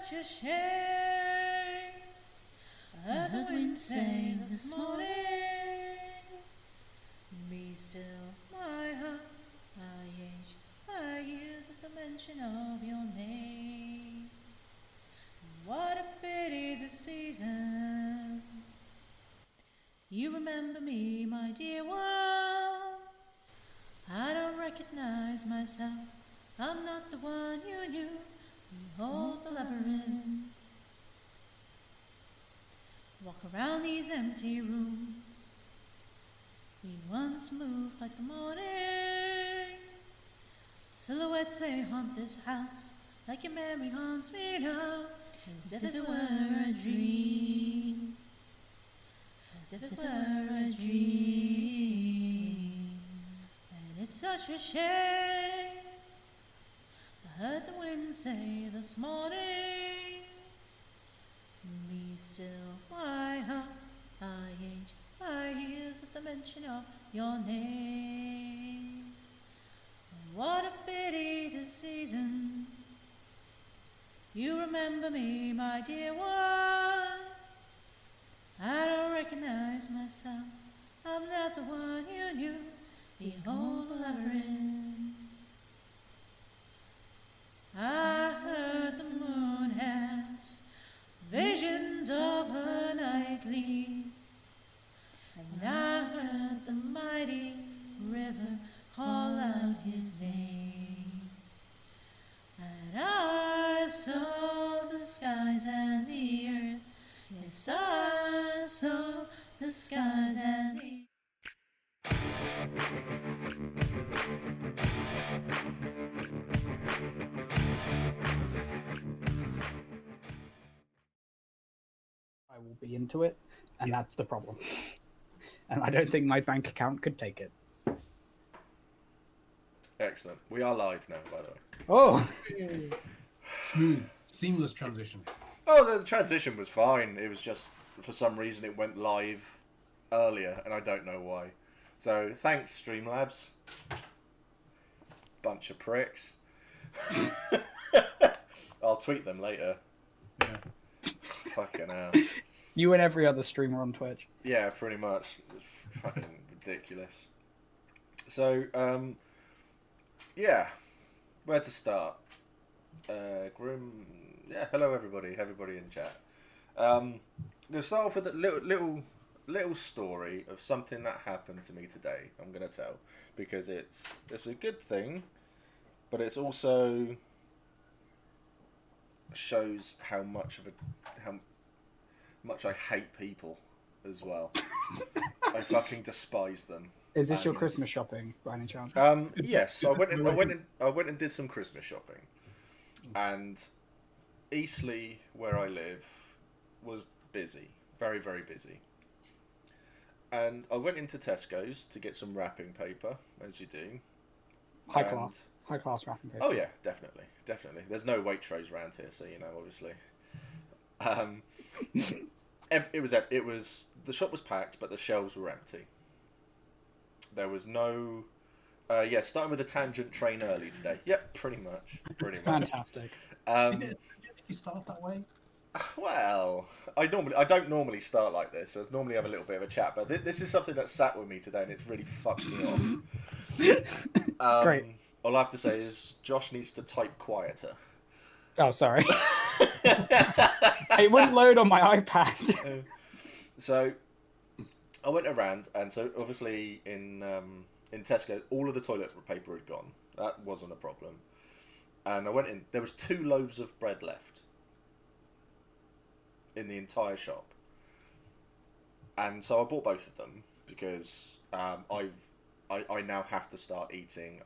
such a shame. I heard the wind say this morning, be still, my heart, my age, my years at the mention of your name. What a pity this season. You remember me, my dear one. I don't recognize myself. I'm not the one you knew. Behold the labyrinth. Walk around these empty rooms. We once moved like the morning. Silhouettes, they haunt this house, like your memory haunts me now, as if it were a dream, as if it were a dream. And it's such a shame. I heard the wind say this morning, be still, my heart, my age, my years at the mention of your name. What a pity this season. You remember me, my dear one. I don't recognize myself. I'm not the one you knew. Behold the labyrinth. I heard the moon has visions of her nightly, and I heard the mighty river call out his name. And I saw the skies and the earth. Yes, I saw the skies and the earth. I will be into it, and that's the problem. And I don't think my bank account could take it. Excellent. We are live now, by the way. Oh! Smooth, seamless transition. Oh, the transition was fine. It was just, for some reason, it went live earlier, and I don't know why. So, thanks, Streamlabs. Bunch of pricks. I'll tweet them later. Yeah. Fucking hell. You and every other streamer on Twitch. Yeah, pretty much. It's fucking ridiculous. So, yeah. Where to start? Grim. Yeah, hello everybody in chat. I'm gonna start off with a little story of something that happened to me today. I'm gonna tell because it's a good thing, but it's also shows how much I hate people as well. I fucking despise them. Is this your Christmas shopping, by any chance? Yes, I went and did some Christmas shopping, and Eastleigh, where I live, was busy, very very busy. And I went into Tesco's to get some wrapping paper, as you do. High class wrapping paper. Oh yeah, definitely. There's no Waitrose around here, so you know, obviously. It was the shop was packed, but the shelves were empty. There was no. Starting with a tangent train early today. Yep, pretty much. Fantastic. Did you start that way? Well, I don't normally start like this. I normally have a little bit of a chat, but this is something that sat with me today, and it's really fucked me off. Great. All I have to say is Josh needs to type quieter. Oh, sorry. It wouldn't load on my iPad. So I went around, and so obviously in Tesco, all of the toilet paper had gone. That wasn't a problem. And I went in. There was 2 loaves of bread left in the entire shop, and so I bought both of them because I now have to start eating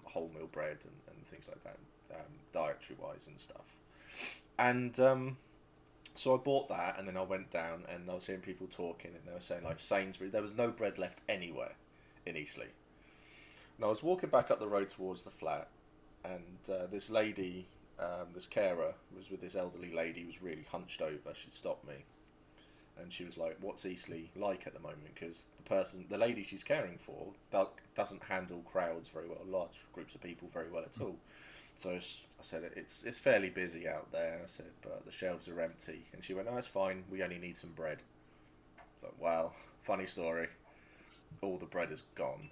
wholemeal bread and things like that, dietary wise and stuff. And so I bought that, and then I went down, and I was hearing people talking, and they were saying like Sainsbury's, there was no bread left anywhere in Eastleigh. And I was walking back up the road towards the flat, and this lady, this carer, was with this elderly lady who was really hunched over. She stopped me, and she was like, "What's Eastleigh like at the moment?" Because the lady she's caring for, doesn't handle crowds very well, large groups of people very well at all. So I said, "It's fairly busy out there." I said, "But the shelves are empty," and she went, "No, it's fine. We only need some bread." So, well, funny story. All the bread is gone,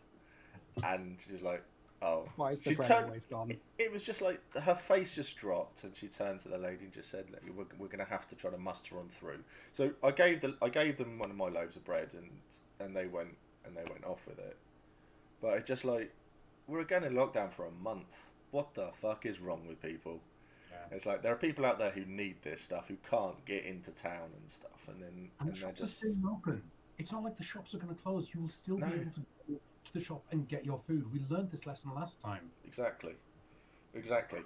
and she was like, "Oh." Why is the She bread turned. always gone? It was just like her face just dropped, and she turned to the lady and just said, "Look, we're going to have to try to muster on through." So I gave them one of my loaves of bread, and they went off with it. But it's just like, we're again in lockdown for a month. What the fuck is wrong with people? Yeah. It's like there are people out there who need this stuff, who can't get into town and stuff, and And the they're shops just are still open. It's not like the shops are going to close. You will still No. be able to go to the shop and get your food. We learned this lesson last time. exactly.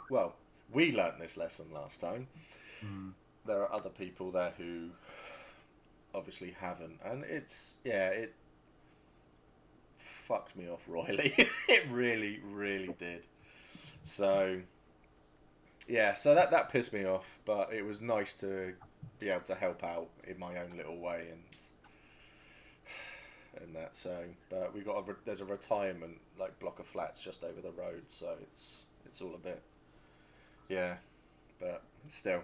Well, we learnt this lesson last time. There are other people there who obviously haven't, and it fucked me off royally. It really, really did. So yeah, so that pissed me off, but it was nice to be able to help out in my own little way and that. So, but we got there's a retirement like block of flats just over the road, so it's all a bit, yeah, but still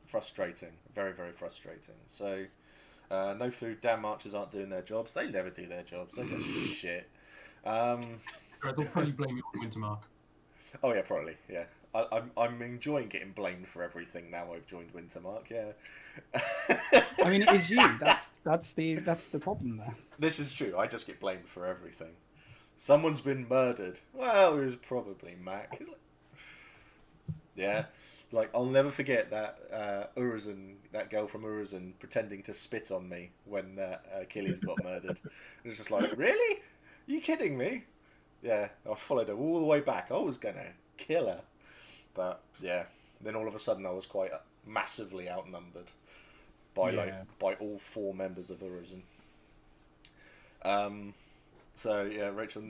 frustrating, very, very frustrating. So no food. Damn marchers aren't doing their jobs. They never do their jobs. They just shit. Right, they'll probably blame you on Wintermark. Oh yeah, probably. Yeah, I'm enjoying getting blamed for everything now. I've joined Wintermark. Yeah. I mean, it is you. That's the problem there. This is true. I just get blamed for everything. Someone's been murdered. Well, it was probably Mac. Yeah. Like, I'll never forget that Urizen, that girl from Urizen, pretending to spit on me when Achilles got murdered. It was just like, really? Are you kidding me? Yeah, I followed her all the way back. I was gonna kill her. But, yeah. Then all of a sudden I was quite massively outnumbered by by all 4 members of Urizen. So, yeah, Rachel,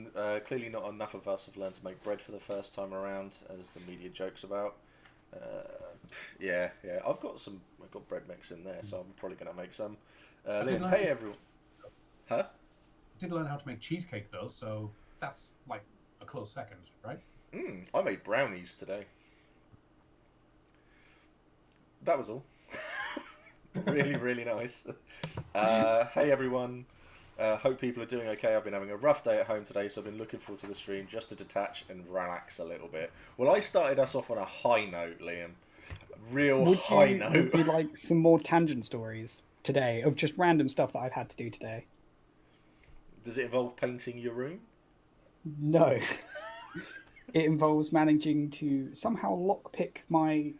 clearly not enough of us have learned to make bread for the first time around, as the media jokes about. Yeah, I've got bread mix in there, so I'm probably going to make some. Liam, hey everyone. Huh? I did learn how to make cheesecake though, so that's like a close second, right? I made brownies today. That was all. Really, really nice. Hey everyone. Hope people are doing okay. I've been having a rough day at home today, so I've been looking forward to the stream just to detach and relax a little bit. Well, I started us off on a high note, Liam. High note. Would you like some more tangent stories today of just random stuff that I've had to do today? Does it involve painting your room? No. It involves managing to somehow lockpick my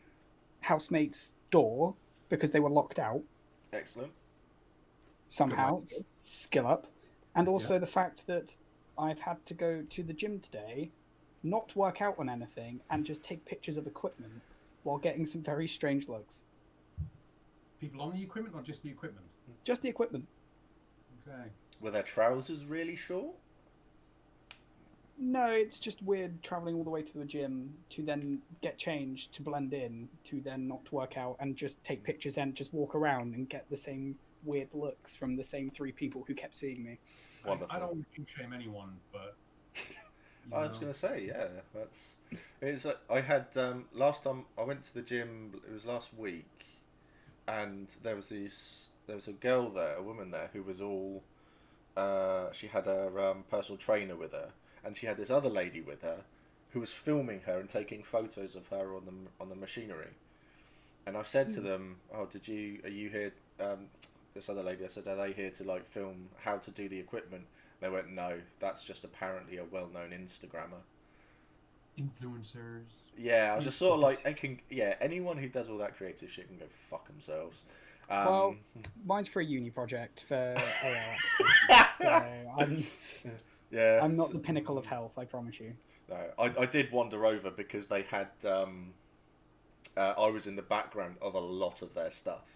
housemate's door because they were locked out. Excellent. Somehow, skill up. And also the fact that I've had to go to the gym today, not work out on anything, and just take pictures of equipment while getting some very strange looks. People on the equipment or just the equipment? Just the equipment. Okay. Were their trousers really short? No, it's just weird travelling all the way to the gym to then get changed, to blend in, to then not work out, and just take pictures and just walk around and get the same weird looks from the same 3 people who kept seeing me. Wonderful. I don't kink shame anyone, but I was going to say, yeah, it's. I had last time I went to the gym. It was last week, and there was a girl there, a woman there, who was all. She had her personal trainer with her, and she had this other lady with her, who was filming her and taking photos of her on the machinery. And I said to them, "Oh, are you here?" This other lady, I said, "Are they here to like film how to do the equipment?" They went, "No, that's just apparently a well-known Instagrammer." influencers. Yeah, I was just sort of like, anyone who does all that creative shit can go fuck themselves. Well, mine's for a uni project for I'm not the pinnacle of health, I promise you. No, I did wander over because they had. I was in the background of a lot of their stuff,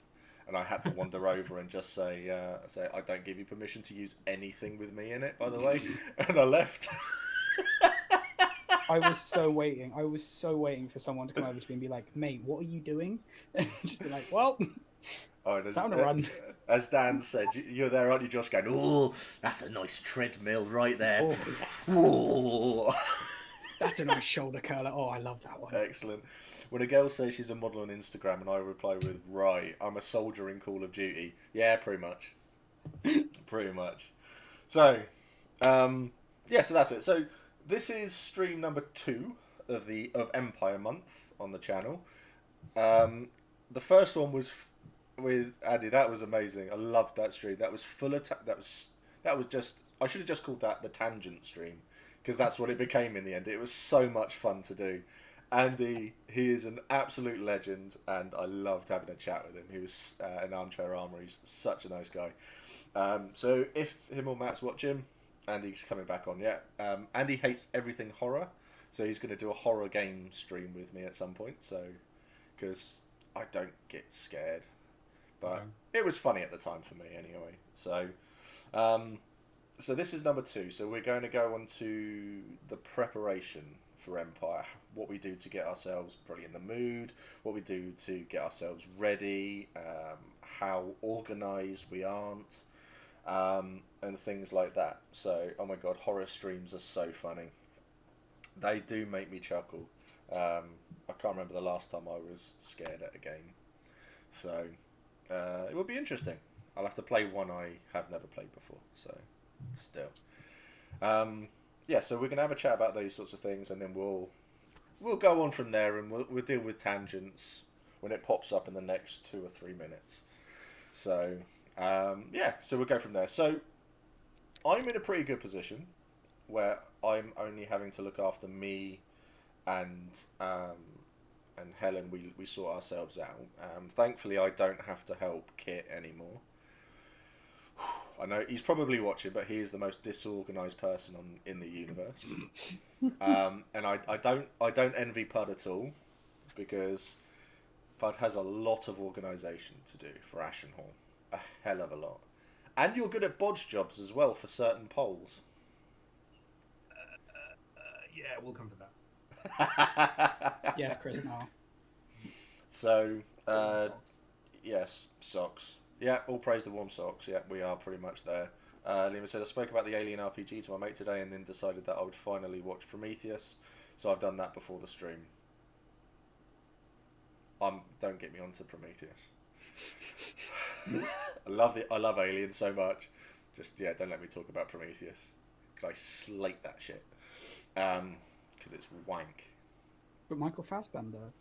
and I had to wander over and just say, I don't give you permission to use anything with me in it, by the way, and I left. I was so waiting for someone to come over to me and be like, "Mate, what are you doing?" And just be like, "Well, Oh, and Down a run. as Dan said, you're there, aren't you, Josh? Going, oh, that's a nice treadmill right there. Oh. That's a nice shoulder curler. Oh, I love that one. Excellent. When a girl says she's a model on Instagram, and I reply with, "Right, I'm a soldier in Call of Duty." Yeah, pretty much. Pretty much. So, yeah, so that's it. So this is stream number 2 of Empire Month on the channel. The first one was with Andy. That was amazing. I loved that stream. That was full of that was just. I should have just called that the tangent stream, because that's what it became in the end. It was so much fun to do. Andy, he is an absolute legend, and I loved having a chat with him. He was an armchair armor. He's such a nice guy. So if him or Matt's watching, Andy's coming back on. Yeah, Andy hates everything horror, so he's going to do a horror game stream with me at some point. So, because I don't get scared, but it was funny at the time for me anyway. So, so this is number 2. So we're going to go on to the preparation for Empire. What we do to get ourselves probably in the mood. What we do to get ourselves ready. How organised we aren't. And things like that. So, oh my god, horror streams are so funny. They do make me chuckle. I can't remember the last time I was scared at a game. So, it will be interesting. I'll have to play one I have never played before. So, still. Yeah, so we're going to have a chat about those sorts of things, and then we'll go on from there, and we'll deal with tangents when it pops up in the next 2 or 3 minutes. So, yeah, so we'll go from there. So, I'm in a pretty good position where I'm only having to look after me and Helen. We sort ourselves out. Thankfully, I don't have to help Kit anymore. I know he's probably watching, but he is the most disorganized person in the universe. And I don't envy Pud at all, because Pud has a lot of organisation to do for Ashenhall. A hell of a lot. And you're good at bodge jobs as well for certain poles. Yeah, we'll come to that. Yes, Chris, now. So, yes, socks. Yeah, all praise the warm socks. Yeah, we are pretty much there. Lima said, I spoke about the Alien RPG to my mate today and then decided that I would finally watch Prometheus. So I've done that before the stream. Don't get me onto Prometheus. I love Alien so much. Just, yeah, don't let me talk about Prometheus. Because I slate that shit. Because it's wank. But Michael Fassbender.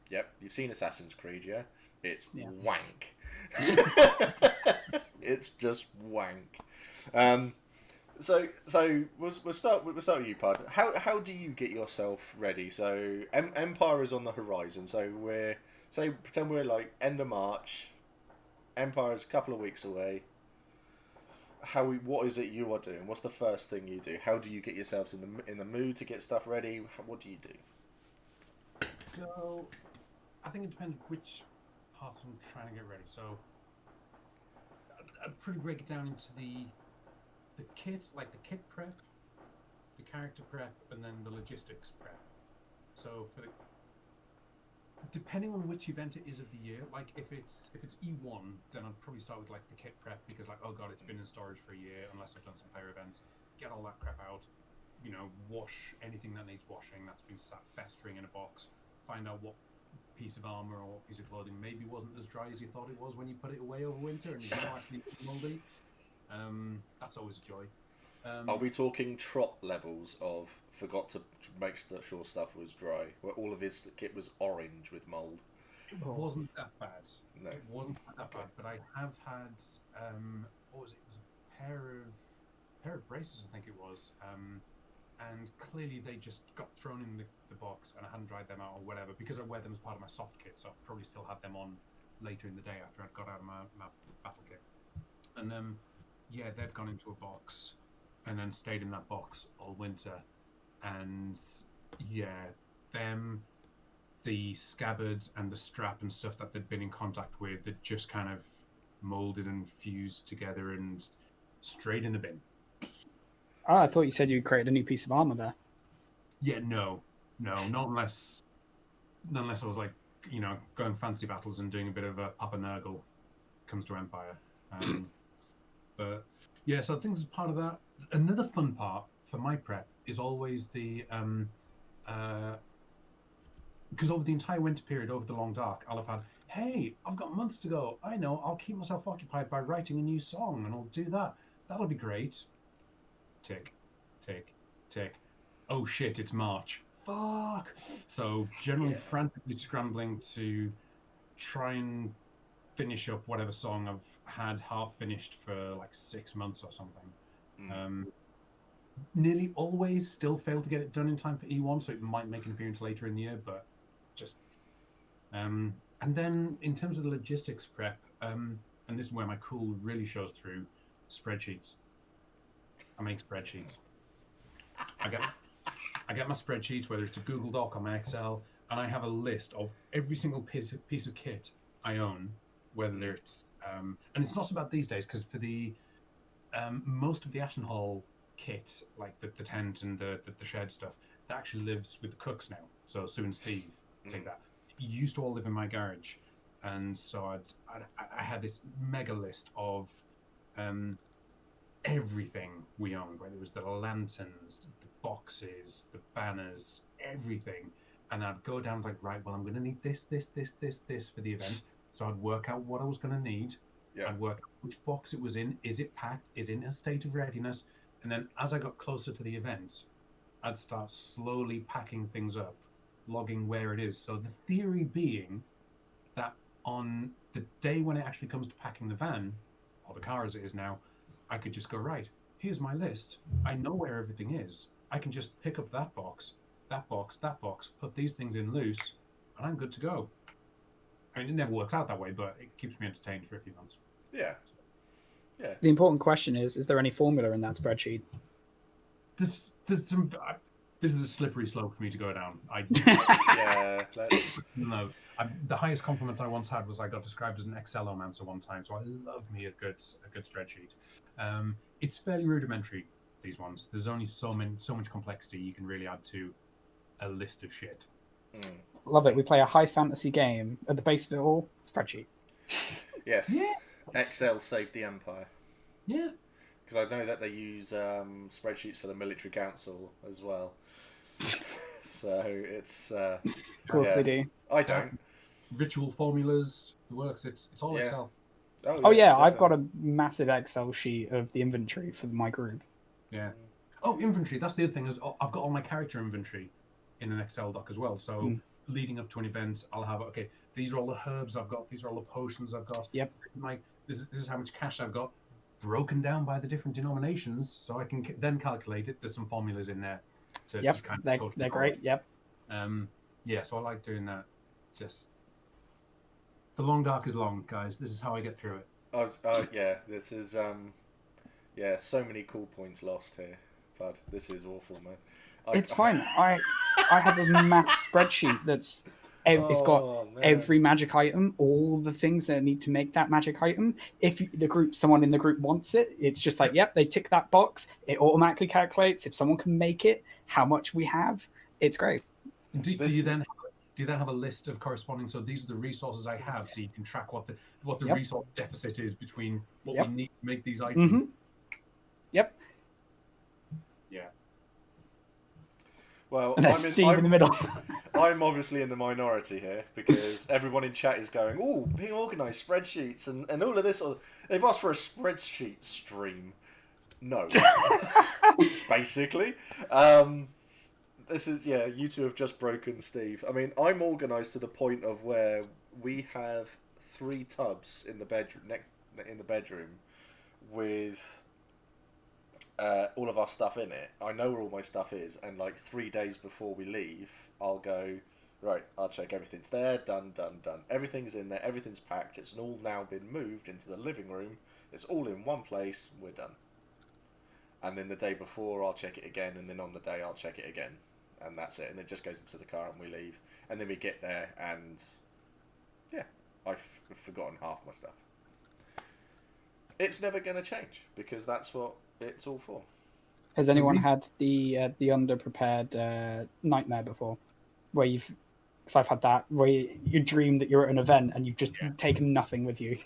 Yep, you've seen Assassin's Creed, yeah? It's wank. It's just wank. So we'll start with you, Pud. How do you get yourself ready? So Empire is on the horizon. So pretend we're like end of March. Empire is a couple of weeks away. What is it you are doing? What's the first thing you do? How do you get yourselves in the mood to get stuff ready? What do you do? So, I think it depends which parts I'm trying to get ready. So, I'd pretty break it down into the kit, like the kit prep, the character prep, and then the logistics prep. So, depending on which event it is of the year, like if it's E1, then I'd probably start with like the kit prep, because like, oh god, it's been in storage for a year unless I've done some player events. Get all that crap out, wash anything that needs washing that's been sat festering in a box. Find out what piece of armor or piece of clothing maybe wasn't as dry as you thought it was when you put it away over winter, and you know actually it's moldy. That's always a joy. Are we talking Trot levels of forgot to make sure stuff was dry, where all of his kit was orange with mold? It wasn't that bad. No. It wasn't that bad, but I have had what was it? It was a pair of braces, I think it was. And clearly they just got thrown in the box, and I hadn't dried them out or whatever, because I wear them as part of my soft kit, so I probably still had them on later in the day after I'd got out of my battle kit. And yeah, they'd gone into a box and then stayed in that box all winter. And yeah, the scabbard and the strap and stuff that they'd been in contact with, that just kind of molded and fused together and straight in the bin. Oh, I thought you said you created a new piece of armor there. Yeah, no, not unless I was like going fancy battles and doing a bit of a Papa Nurgle comes to Empire. But yeah, so I think as part of that, another fun part for my prep is always the because over the entire winter period, over the long dark, I'll have had, hey, I've got months to go. I know, I'll keep myself occupied by writing a new song, and I'll do that. That'll be great. Tick, tick, tick. Oh shit, it's March. Fuck. So generally frantically scrambling to try and finish up whatever song I've had half finished for like 6 months or something. Nearly always still fail to get it done in time for E1, so it might make an appearance later in the year, but just and then in terms of the logistics prep, and this is where my cool really shows through, spreadsheets. I make spreadsheets. I get my spreadsheets, whether it's a Google Doc or my Excel, and I have a list of every single piece of kit I own, whether it's and it's not so bad these days, because for the most of the Ashen Hall kit, like the tent and the shed stuff, that actually lives with the cooks now. So Sue and Steve take that. It used to all live in my garage, and so I had this mega list of everything we owned, whether it was the lanterns, the boxes, the banners, everything. And I'd go down like, right, well, I'm going to need this for the event. So I'd work out what I was going to need. Yeah. I'd work out which box it was in. Is it packed? Is it in a state of readiness? And then as I got closer to the event, I'd start slowly packing things up, logging where it is. So the theory being that on the day when it actually comes to packing the van, or the car as it is now, I could just go, right, here's my list. I know where everything is. I can just pick up that box, put these things in loose, and I'm good to go. I mean, it never works out that way, but it keeps me entertained for a few months. Yeah. Yeah. The important question is there any formula in that spreadsheet? This is a slippery slope for me to go down. No. The highest compliment I once had was I got described as an Excelomancer one time, so I love me a good spreadsheet. It's fairly rudimentary, these ones. There's only so much complexity you can really add to a list of shit. Love it. We play a high fantasy game. At the base of it all, spreadsheet. Yes. Yeah. Excel saved the Empire. Yeah. Because I know that they use spreadsheets for the military council as well. So it's... of course they do. I don't. Ritual formulas, the works, it's all Excel. Oh yeah, I've got a massive Excel sheet of the inventory for my group. Yeah. Oh, inventory, that's the other thing. Is I've got all my character inventory in an Excel doc as well. So leading up to an event, I'll have, okay, these are all the herbs I've got, these are all the potions I've got. Yep. This is how much cash I've got, broken down by the different denominations, so I can then calculate it. There's some formulas in there to just kind of they're great. Yep. Yeah, so I like doing that. Just the long dark is long, guys. This is how I get through it. Yeah, this is so many cool points lost here, but this is awful, man. It's fine. I have a math spreadsheet that's it's got every magic item, all the things that need to make that magic item. If someone in the group wants it, it's just like, yep, they tick that box. It automatically calculates if someone can make it, how much we have. It's great. Do you then have a list of corresponding? So these are the resources I have, so you can track what the resource deficit is between what we need to make these items. Mm-hmm. Yep. Yeah. Well, and there's Steve in the middle. I'm obviously in the minority here because everyone in chat is going, "Oh, being organised spreadsheets and all of this." They've asked for a spreadsheet stream. No, basically, this is you two have just broken Steve. I mean, I'm organised to the point of where we have 3 tubs in the bedroom with all of our stuff in it. I know where all my stuff is, and like 3 days before we leave, I'll go, right, I'll check everything's there, done. Everything's in there, everything's packed, it's all now been moved into the living room, it's all in one place, we're done. And then the day before, I'll check it again, and then on the day, I'll check it again. And that's it, and it just goes into the car and we leave. And then we get there, and I've forgotten half my stuff. It's never going to change, because that's what it's all for. Has anyone had the underprepared nightmare before, where you've Because I've had that where you dream that you're at an event and you've just taken nothing with you.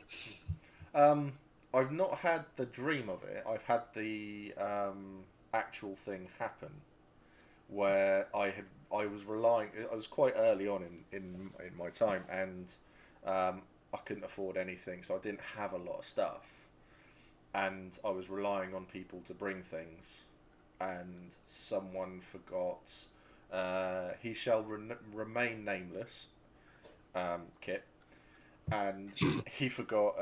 I've not had the dream of it. I've had the actual thing happen, where I was relying. I was quite early on in my time, and I couldn't afford anything, so I didn't have a lot of stuff, and I was relying on people to bring things, and someone forgot. He shall remain nameless. Kit. And he forgot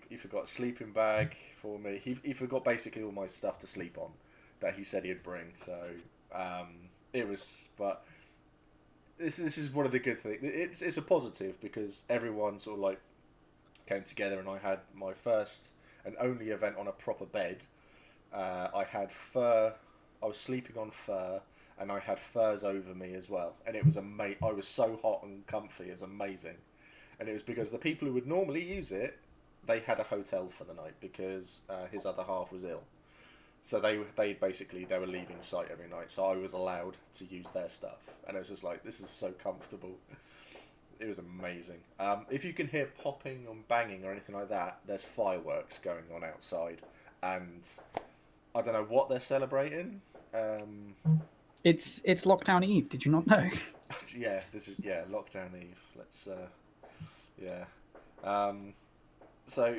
He forgot a sleeping bag for me. He forgot basically all my stuff to sleep on that he said he'd bring. So it was, but this is one of the good things. It's a positive because everyone sort of like came together, and I had my first and only event on a proper bed. I had fur. I was sleeping on fur, and I had furs over me as well. And it was I was so hot and comfy. It was amazing. And it was because the people who would normally use it, they had a hotel for the night because his other half was ill. So they were leaving site every night. So I was allowed to use their stuff, and it was just like, this is so comfortable. It was amazing. If you can hear popping or banging or anything like that, there's fireworks going on outside, and I don't know what they're celebrating. It's Lockdown Eve. Did you not know? Yeah, Lockdown Eve. Let's. Yeah. So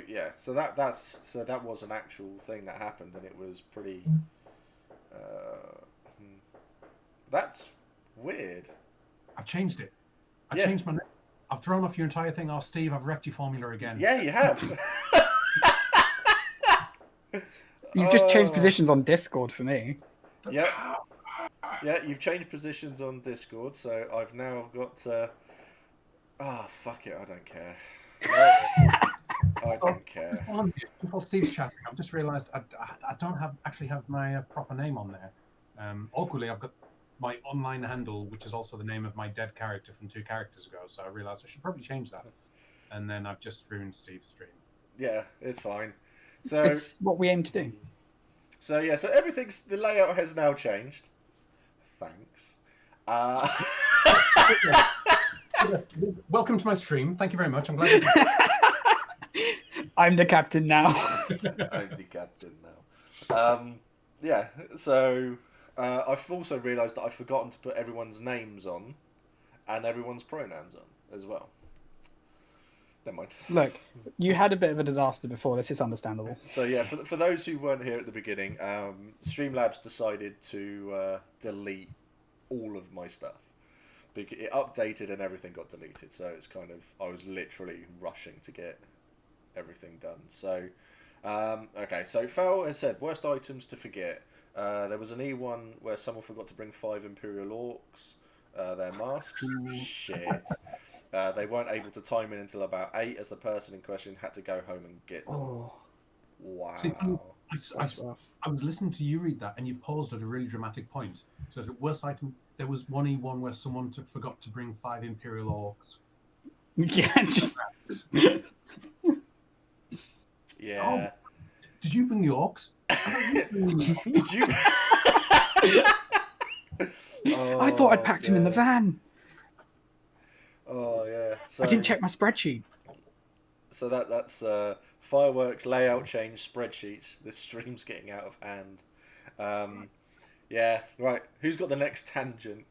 that was an actual thing that happened, and it was pretty. That's weird. I've changed it. I've changed my name. I've thrown off your entire thing. Oh, Steve, I've wrecked your formula again. Yeah, you have. You've just changed positions on Discord for me. Yep. Yeah, you've changed positions on Discord, so I've now got. Fuck it! I don't care. I don't care. Before Steve's chatting, I've just realised I don't actually have my proper name on there. Awkwardly, I've got my online handle, which is also the name of my dead character from 2 characters ago. So I realised I should probably change that. And then I've just ruined Steve's stream. Yeah, it's fine. So it's what we aim to do. So the layout has now changed. Thanks. Welcome to my stream. Thank you very much. I'm glad. I'm the captain now. I'm the captain now. Yeah. So I've also realised that I've forgotten to put everyone's names on, and everyone's pronouns on as well. Never mind. Look, you had a bit of a disaster before. This is understandable. So yeah, for those who weren't here at the beginning, Streamlabs decided to delete all of my stuff. It updated and everything got deleted, so it's kind of, I was literally rushing to get everything done. So okay, so Fowl has said worst items to forget. There was an E1 where someone forgot to bring 5 Imperial Orcs, their masks. Shit. They weren't able to time in until about 8, as the person in question had to go home and get them. Oh. Wow. See, I was listening to you read that, and you paused at a really dramatic point. So the worst item, there was one E1 where someone forgot to bring 5 Imperial Orcs. Yeah, just... Yeah. Oh, did you bring the Orcs? Did you? I thought I'd packed him in the van. Oh yeah. So, I didn't check my spreadsheet. So that's fireworks, layout change, spreadsheets. This stream's getting out of hand. Yeah, right. Who's got the next tangent?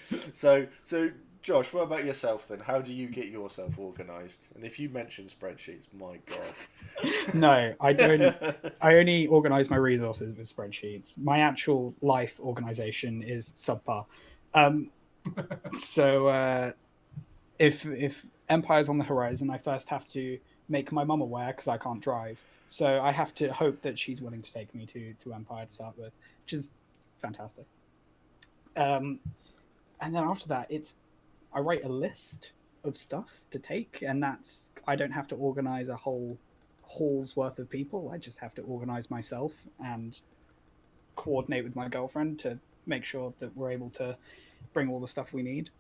So Josh, what about yourself then? How do you get yourself organised? And if you mention spreadsheets, my God. No, I don't. I only organise my resources with spreadsheets. My actual life organisation is subpar. So if Empire's on the horizon, I first have to make my mum aware because I can't drive. So I have to hope that she's willing to take me to Empire to start with, which is fantastic. And then after that, I write a list of stuff to take, and I don't have to organize a whole hall's worth of people. I just have to organize myself and coordinate with my girlfriend to make sure that we're able to bring all the stuff we need.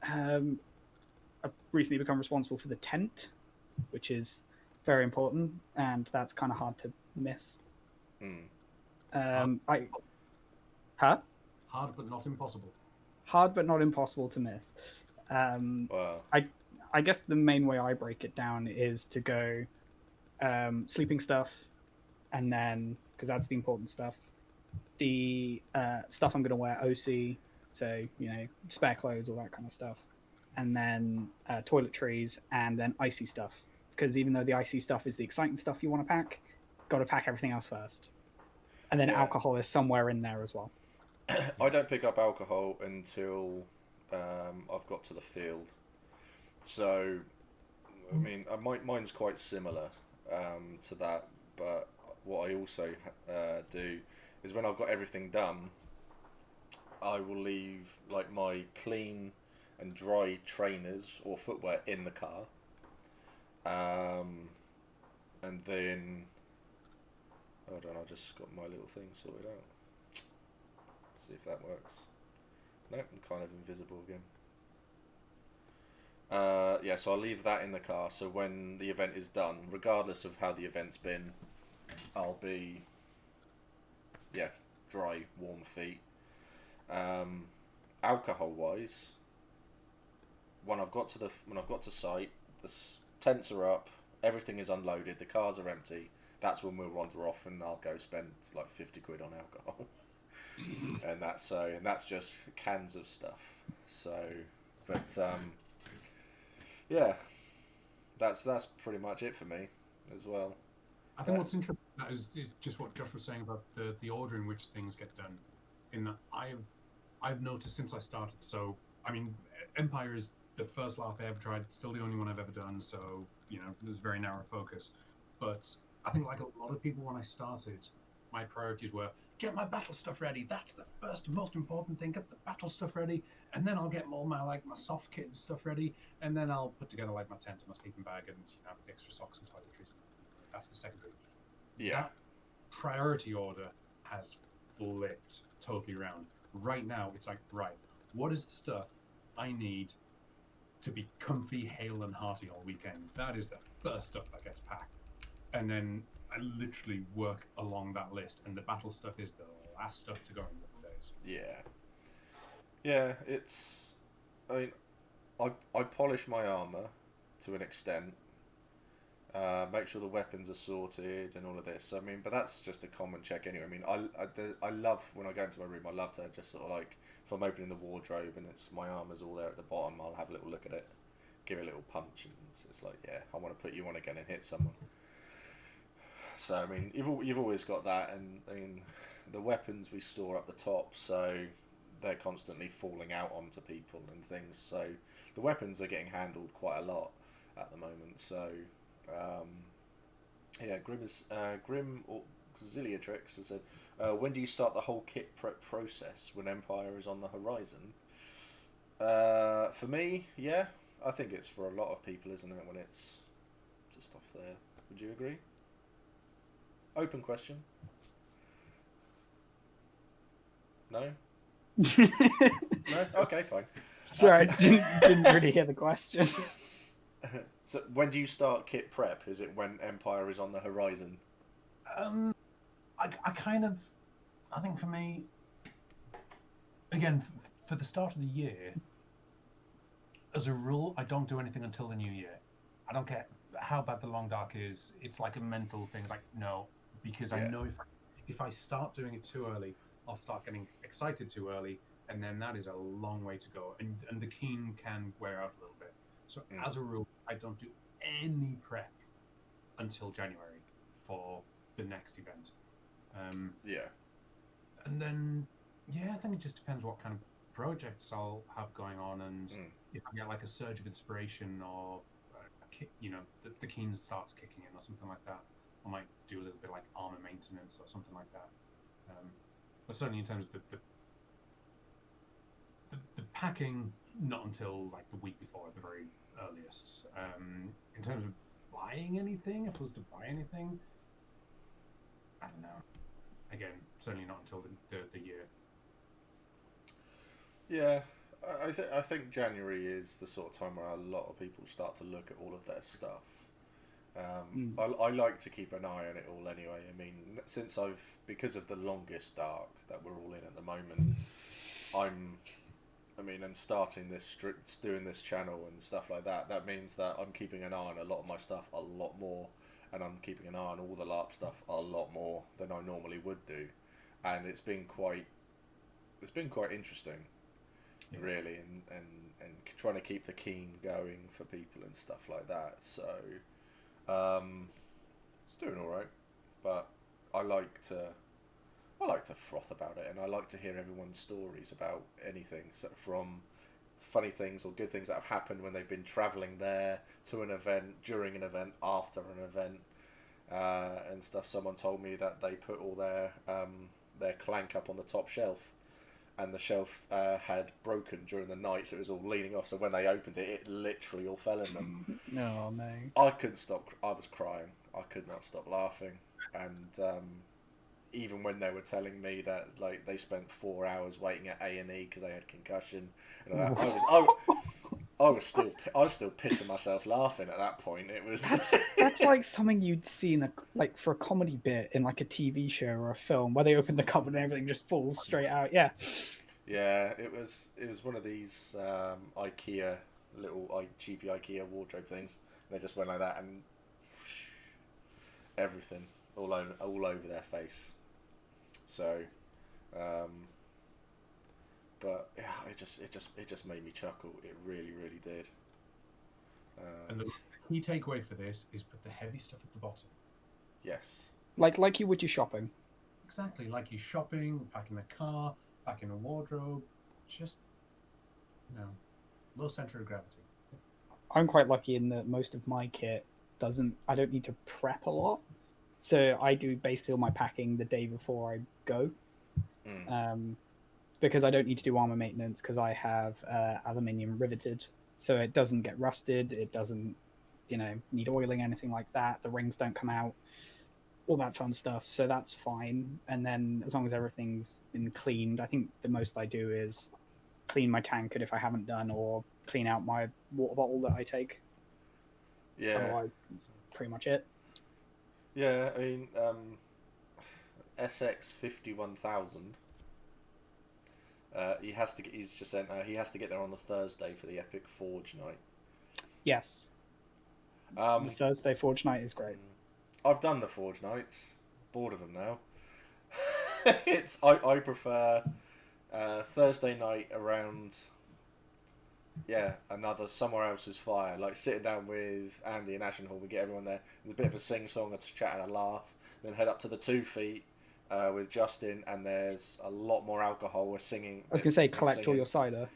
I've recently become responsible for the tent, which is very important, and that's kind of hard to miss. Hard Huh? but not impossible. hard but not impossible to miss. Wow. I guess the main way I break it down is to go sleeping stuff, and then because that's the important stuff, the stuff I'm going to wear OC, so spare clothes, all that kind of stuff, and then toiletries, and then icy stuff. Because even though the icy stuff is the exciting stuff you want to pack, got to pack everything else first, and then Yeah. alcohol is somewhere in there as well. I don't pick up alcohol until I've got to the field. So, I mean, mine's quite similar to that. But what I also do is when I've got everything done, I will leave like my clean and dry trainers or footwear in the car, and then hold on, I just got my little thing sorted out. See if that works. Nope, I'm kind of invisible again. Yeah, so I'll leave that in the car, so when the event is done, regardless of how the event's been, I'll be, dry, warm feet. Alcohol-wise, when I've got to site, the tents are up, everything is unloaded, the cars are empty. That's when we'll wander off, and I'll go spend like 50 quid on alcohol. and that's just cans of stuff. So, but yeah, that's pretty much it for me as well. I think what's interesting is just what Josh was saying about the order in which things get done. In that I've noticed since I started. So I mean, Empire is the first LARP I ever tried. It's still the only one I've ever done. So there's very narrow focus. But I think like a lot of people when I started, my priorities were get my battle stuff ready. That's the first most important thing. Get the battle stuff ready, and then I'll get all my my soft kit and stuff ready, and then I'll put together like my tent and my sleeping bag and the extra socks and toiletries. That's the secondary. Yeah. That priority order has flipped totally around. Right now, it's like, right, what is the stuff I need to be comfy, hale, and hearty all weekend? That is the first stuff that gets packed. And then I literally work along that list, and the battle stuff is the last stuff to go in those days. Yeah, it's... I mean, I polish my armour to an extent. Make sure the weapons are sorted and all of this. I mean, but that's just a common check anyway. I mean, I love, when I go into my room, I love to just sort of like, if I'm opening the wardrobe and it's my armour's all there at the bottom, I'll have a little look at it, give it a little punch, and it's like, yeah, I want to put you on again and hit someone. So, I mean, you've always got that, and I mean, the weapons we store up the top, so they're constantly falling out onto people and things. So the weapons are getting handled quite a lot at the moment. So Grim Auxiliatrix has said, when do you start the whole kit prep process when Empire is on the horizon? For me, yeah, I think it's for a lot of people, isn't it, when it's just off there. Would you agree? Open question. No? No? Okay, fine. Sorry, didn't really hear the question. So when do you start kit prep? Is it when Empire is on the horizon? I think for me, again, for the start of the year, as a rule, I don't do anything until the new year. I don't care how bad the long dark is. It's like a mental thing. Like, no, because I know if I start doing it too early, I'll start getting excited too early, and then that is a long way to go. And the keen can wear out a little bit. So as a rule, I don't do any prep until January for the next event. And then, I think it just depends what kind of projects I'll have going on, and if I get like a surge of inspiration or the keen starts kicking in or something like that, I might do a little bit like armor maintenance or something like that. But certainly in terms of the packing, not until like the week before at the very earliest. In terms of buying anything, if I was to buy anything, I don't know. Again, certainly not until the year. Yeah, I think January is the sort of time where a lot of people start to look at all of their stuff. I like to keep an eye on it all anyway. I mean, because of the longest dark that we're all in at the moment, I mean, and starting this, doing this channel and stuff like that, that means that I'm keeping an eye on a lot of my stuff a lot more, and I'm keeping an eye on all the LARP stuff a lot more than I normally would do, and it's been quite interesting, really, and trying to keep the keen going for people and stuff like that. So, it's doing all right, but I like to froth about it, and I like to hear everyone's stories about anything, so from funny things or good things that have happened when they've been travelling there to an event, during an event, after an event, and stuff. Someone told me that they put all their clank up on the top shelf, and the shelf had broken during the night, so it was all leaning off. So when they opened it, it literally all fell in them. No, no. I couldn't stop. I was crying. I could not stop laughing, and even when they were telling me that, like, they spent 4 hours waiting at A&E because they had concussion, and I was still pissing myself laughing at that point. It was that's like something you'd see in like for a comedy bit in like a TV show or a film where they open the cupboard and everything just falls straight out. Yeah. Yeah, it was one of these IKEA cheapy IKEA wardrobe things. And they just went like that, and everything all over their face. So, but yeah, it just made me chuckle. It really, really did. And the key takeaway for this is put the heavy stuff at the bottom. Yes. Like you would your shopping. Exactly, like you're shopping, packing the car, packing a wardrobe, just, low center of gravity. I'm quite lucky in that most of my kit I don't need to prep a lot. So I do basically all my packing the day before I go. Because I don't need to do armor maintenance because I have aluminium riveted. So it doesn't get rusted. It doesn't, need oiling, anything like that. The rings don't come out. All that fun stuff. So that's fine. And then as long as everything's been cleaned, I think the most I do is clean my tankard if I haven't done, or clean out my water bottle that I take. Yeah. Otherwise, that's pretty much it. Yeah, I mean, SX 51000. He's just sent. He has to get there on the Thursday for the Epic Forge night. Yes. The Thursday Forge night is great. I've done the Forge nights. Bored of them now. I prefer Thursday night around. Yeah, another somewhere else's fire. Like sitting down with Andy and Ashenhall, we get everyone there. There's a bit of a sing-song, a chat and a laugh. Then head up to the 2 feet with Justin, and there's a lot more alcohol. We're singing. I was going to say, collect all your cider.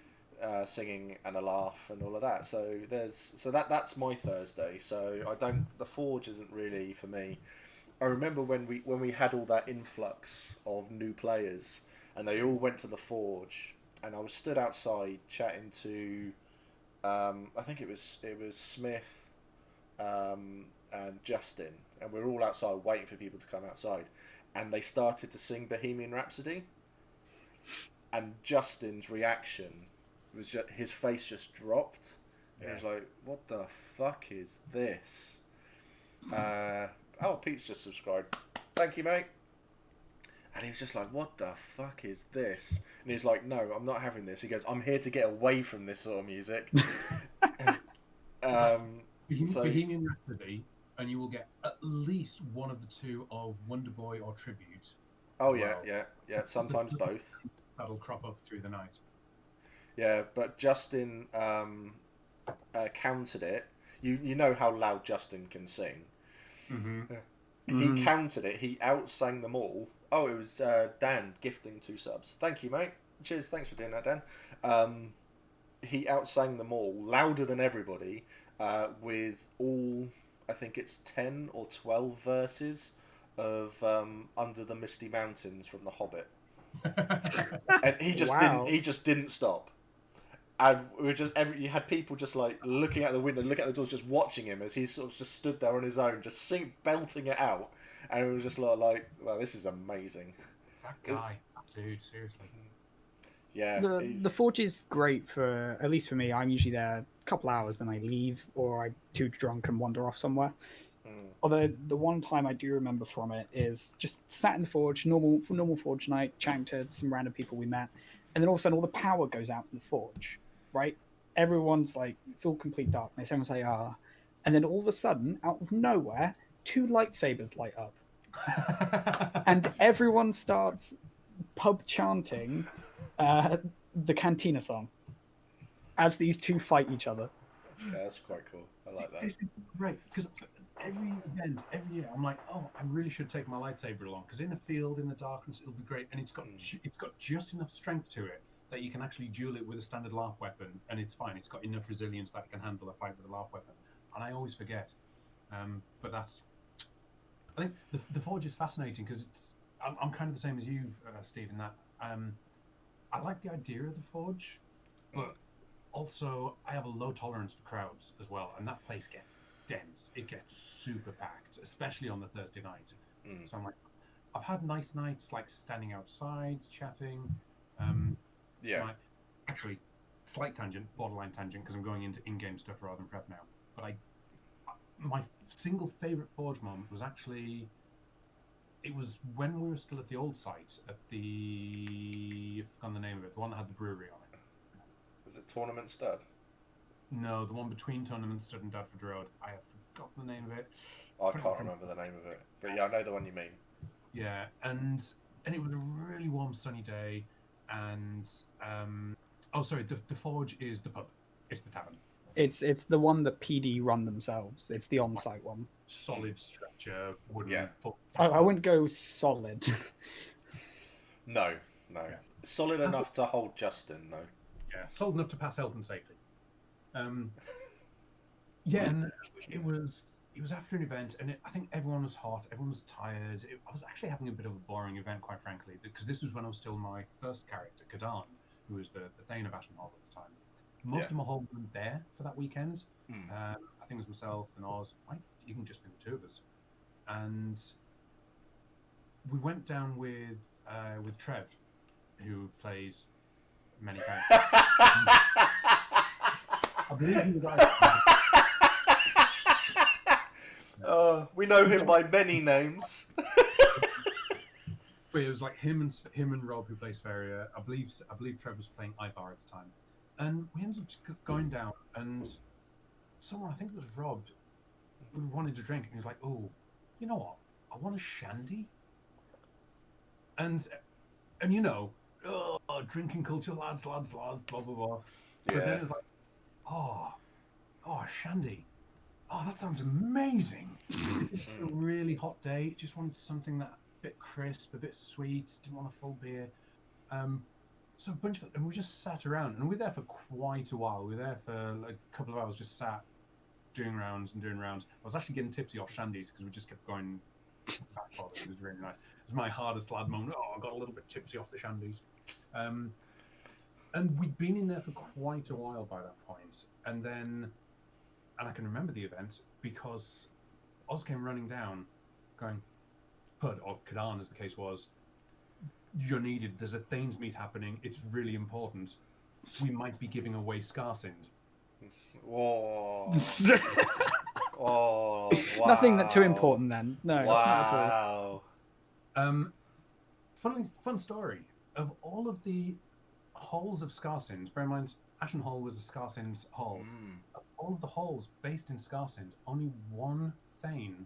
Singing and a laugh and all of that. So that's my Thursday. So the Forge isn't really for me. I remember when we had all that influx of new players, and they all went to the Forge. And I was stood outside chatting to, I think it was Smith, and Justin, and we were all outside waiting for people to come outside, and they started to sing Bohemian Rhapsody, and Justin's reaction was just, his face just dropped. Yeah. He was like, "What the fuck is this?" Pete's just subscribed. Thank you, mate. And he was just like, "What the fuck is this?" And he's like, "No, I'm not having this." He goes, "I'm here to get away from this sort of music." Bohemian Rhapsody, and you will get at least one of the two of Wonderboy or Tribute. Oh yeah. Sometimes both. That'll crop up through the night. Yeah, but Justin countered it. You know how loud Justin can sing. Mm-hmm. He countered it. He outsang them all. Oh, it was Dan gifting 2 subs. Thank you, mate. Cheers. Thanks for doing that, Dan. He outsang them all, louder than everybody, with all, I think it's 10 or 12 verses of Under the Misty Mountains from The Hobbit. And he just didn't stop. And we were you had people just like looking out the window, looking at the doors, just watching him as he sort of just stood there on his own, just belting it out. And it was just like, well, this is amazing. That guy, dude, seriously. Yeah. The Forge is great for, at least for me, I'm usually there a couple hours, then I leave, or I'm too drunk and wander off somewhere. Although the one time I do remember from it is just sat in the forge, normal forge night, chatting to some random people we met, and then all of a sudden all the power goes out in the forge, right? Everyone's like, it's all complete darkness. Everyone's like, ah. And then all of a sudden, out of nowhere, 2 lightsabers light up. And everyone starts pub chanting the Cantina song as these 2 fight each other. Okay, that's quite cool. I like that. This is great because every event, every year, I'm like, oh, I really should take my lightsaber along because in a field in the darkness it'll be great, and it's got just enough strength to it that you can actually duel it with a standard LARP weapon, and it's fine. It's got enough resilience that it can handle a fight with a LARP weapon, and I always forget. But that's, I think the Forge is fascinating because I'm kind of the same as you, Steve, in that I like the idea of the Forge, but also I have a low tolerance for crowds as well, and that place gets dense. It gets super packed, especially on the Thursday night. So I'm like, I've had nice nights like standing outside chatting. Actually, slight tangent, borderline tangent, because I'm going into in-game stuff rather than prep now. But my single favorite Forge moment was actually, it was when we were still at the old site at I've forgotten the name of it, the one that had the brewery on it. Is it Tournament Stud? No, the one between Tournament Stud and Dadford Road. I have forgotten the name of it. I can't remember the name of it, but yeah, I know the one you mean. Yeah, and it was a really warm, sunny day, and the Forge is the pub. It's the tavern. It's the one that PD run themselves. It's the on-site one. Solid stretcher, wooden. Yeah. I wouldn't go solid. No. Yeah. Solid enough to hold Justin, though. Yeah, solid enough to pass health and safety. Yeah, and it was after an event, and I think everyone was hot, everyone was tired. I was actually having a bit of a boring event, quite frankly, because this was when I was still my first character, Kadan, who was the Thane of Ashenhall at the time. Most of my whole weren't there for that weekend. I think it was myself and Oz, might even just been the 2 of us. And we went down with Trev, who plays many characters. I believe he was we know him by many names. But it was like him and Rob, who plays Feria. I believe Trev was playing Ivar at the time. And we ended up going down, and someone, I think it was Rob, we wanted to drink, and he was like, oh, you know what? I want a shandy. And you know, drinking culture, lads, blah, blah, blah. Yeah. But then it was like, a shandy. Oh, that sounds amazing. It's a really hot day. Just wanted something that a bit crisp, a bit sweet, didn't want a full beer. So a bunch of, and we just sat around, and we were there for quite a while. We were there for like a couple of hours, just sat doing rounds. I was actually getting tipsy off shandies because we just kept going back for it. It was really nice. It was my hardest lad moment. I got a little bit tipsy off the shandies. And we'd been in there for quite a while by that point. And I can remember the event because Oz came running down going, Pud, or Kadan as the case was, you're needed. There's a Thane's meet happening. It's really important. We might be giving away Scarsind. Whoa. Oh, wow. Nothing that too important then. No. Wow. Fun story. Of all of the halls of Scarsind, bear in mind, Ashen Hall was a Scarsind hall. Of all of the halls based in Scarsind, only one Thane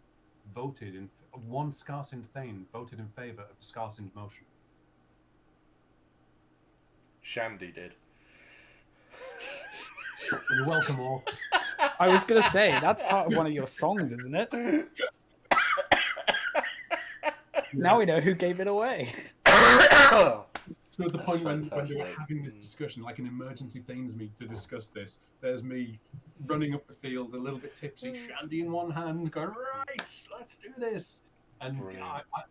one Scarsind Thane voted in favour of the Scarsind motion. Shandy did. You're welcome, orcs. I was going to say, that's part of one of your songs, isn't it? Now we know who gave it away. So at the point when they were having this discussion, like an emergency Thanes meet to discuss this, there's me running up the field, a little bit tipsy, shandy in one hand, going, right, let's do this. And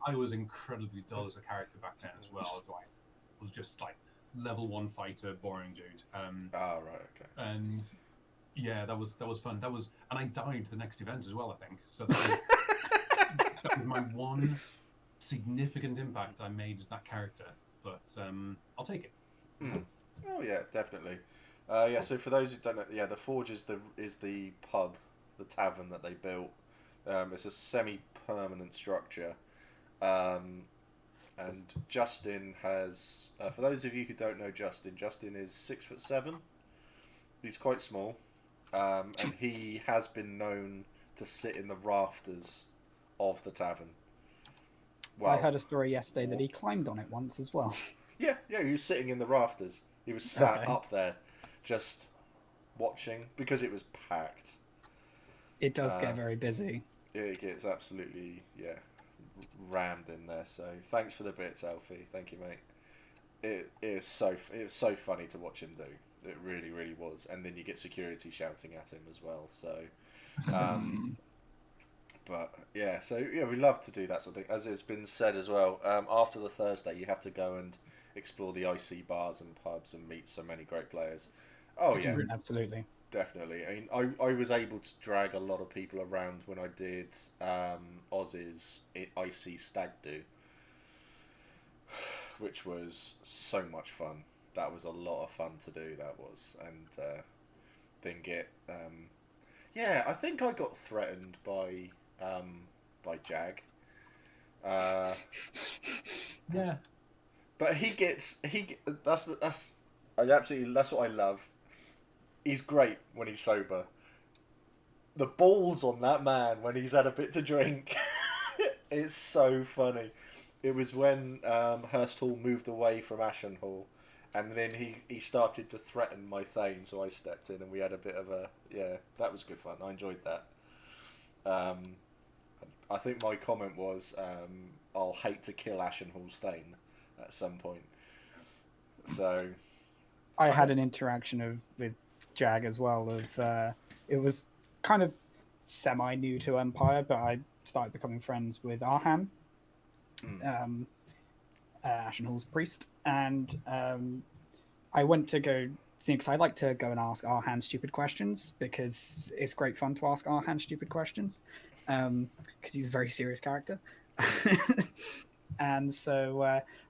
I was incredibly dull as a character back then as well. I was just like level 1 fighter, boring dude. Right, okay. And yeah, that was fun. And I died the next event as well, I think. So that was my one significant impact I made as that character. But I'll take it. Oh yeah, definitely. So for those who don't know, the Forge is the pub, the tavern that they built It's a semi-permanent structure. And Justin has, for those of you who don't know Justin is 6'7". He's quite small, and he has been known to sit in the rafters of the tavern. Well, I heard a story yesterday that he climbed on it once as well. Yeah, he was sitting in the rafters. He was sat Okay. up there, just watching, because it was packed. It does get very busy. Yeah, it gets absolutely, rammed in there. So thanks for the bits, Alfie. Thank you, mate. It was so funny to watch him do. It really, really was. And then you get security shouting at him as well. So, but yeah, we love to do that sort of thing. As it's been said as well, after the Thursday, you have to go and explore the IC bars and pubs and meet so many great players. Oh yeah, Absolutely. definitely. I mean, I was able to drag a lot of people around when I did Oz's IC Stag Do, which was so much fun. That was a lot of fun to do. That was, and then get I think I got threatened by Jag. Yeah. But that's that's what I love. He's great when he's sober. The balls on that man when he's had a bit to drink, it's so funny. It was when Hurst Hall moved away from Ashen Hall, and then he started to threaten my Thane, so I stepped in and we had a bit of that was good fun. I enjoyed that. I think my comment was, I'll hate to kill Ashen Hall's Thane at some point. So I had an interaction with Jag as well. It was kind of semi new to Empire, but I started becoming friends with Arhan, Ashen Hall's priest, and I went to go see because I like to go and ask Arhan stupid questions because it's great fun to ask Arhan stupid questions because he's a very serious character. And so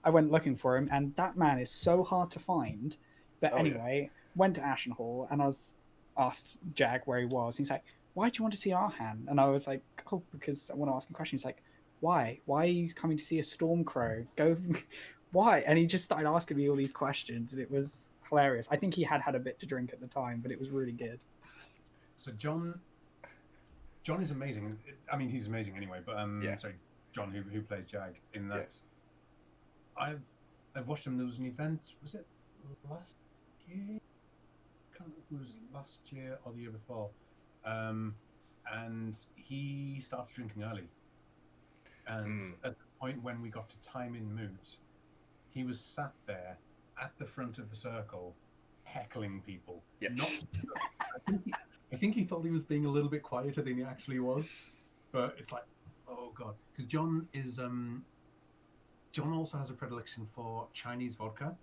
I went looking for him, and that man is so hard to find. But anyway, went to Ashen Hall, and I was asked Jag where he was. He's like, "Why do you want to see Arhan?" And I was like, "Oh, because I want to ask him questions." He's like, "Why? Why are you coming to see a Stormcrow? Go, why?" And he just started asking me all these questions, and it was hilarious. I think he had a bit to drink at the time, but it was really good. So John is amazing. I mean, he's amazing anyway. But sorry, John, who plays Jag in that. I've watched him. There was an event. Was it last year? I can't remember if it was last year or the year before. And he started drinking early. And at the point when we got to time in moot, he was sat there at the front of the circle, heckling people. Yep. I think he thought he was being a little bit quieter than he actually was. But it's like, oh god, because John also has a predilection for Chinese vodka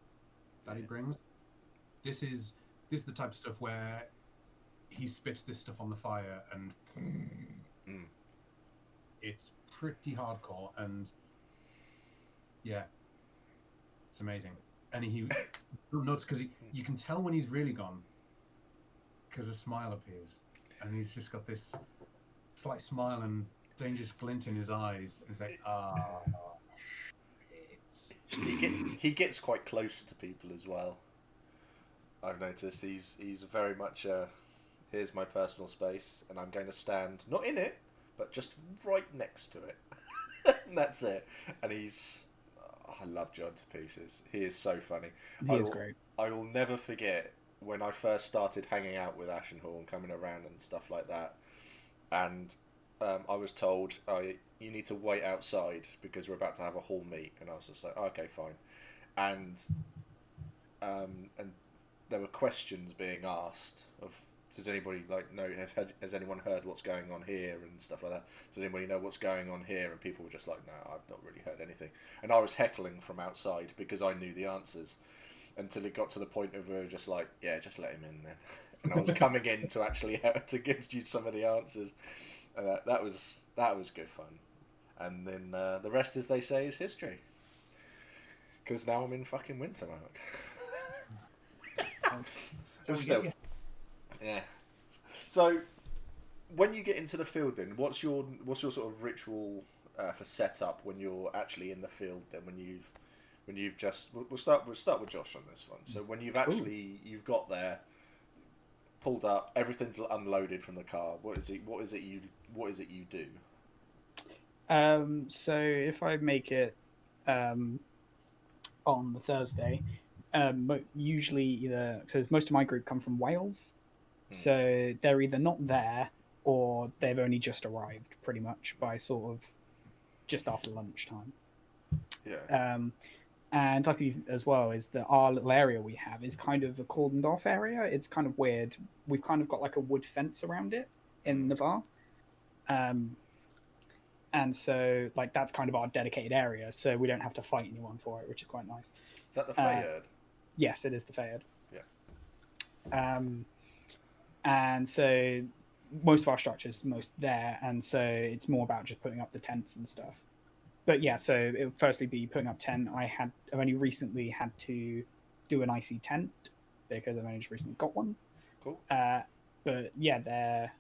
that he brings. This is the type of stuff where he spits this stuff on the fire, and it's pretty hardcore, and it's amazing. And he notice because you can tell when he's really gone because a smile appears, and he's just got this slight smile and dangerous glint in his eyes. And he's like, he gets quite close to people as well. I've noticed he's very much here's my personal space, and I'm going to stand not in it, but just right next to it. And that's it. And I love John to pieces. He is so funny. He is great. I will never forget when I first started hanging out with Ashen Hall and coming around and stuff like that. And I was told, you need to wait outside because we're about to have a hall meet. And I was just like, okay, fine. And there were questions being asked of, does anybody has anyone heard what's going on here and stuff like that? Does anybody know what's going on here? And people were just like, no, I've not really heard anything. And I was heckling from outside because I knew the answers until it got to the point of just like, yeah, just let him in then. And I was coming in to actually to give you some of the answers. That was good fun. And then the rest, as they say, is history. Because now I'm in fucking Wintermark. so still. Yeah. So when you get into the field, then what's your sort of ritual for setup when you're actually in the field? Then when you've just we'll start with Josh on this one. So when you've got there, pulled up, everything's unloaded from the car. What is it you do? So if I make it on the Thursday, usually so most of my group come from Wales, so they're either not there or they've only just arrived, pretty much by sort of just after lunchtime. Yeah. And luckily as well is that our little area we have is kind of a cordoned off area. It's kind of weird. We've kind of got like a wood fence around it in Navarre. And so like that's kind of our dedicated area, so we don't have to fight anyone for it, which is quite nice. Is that the Fayard? Yes, it is the Fayard. Yeah. And so most of our structures there, and so it's more about just putting up the tents and stuff. But yeah, so it would firstly be putting up tent. I've only recently had to do an icy tent because I've only just recently got one. Cool. But yeah, they're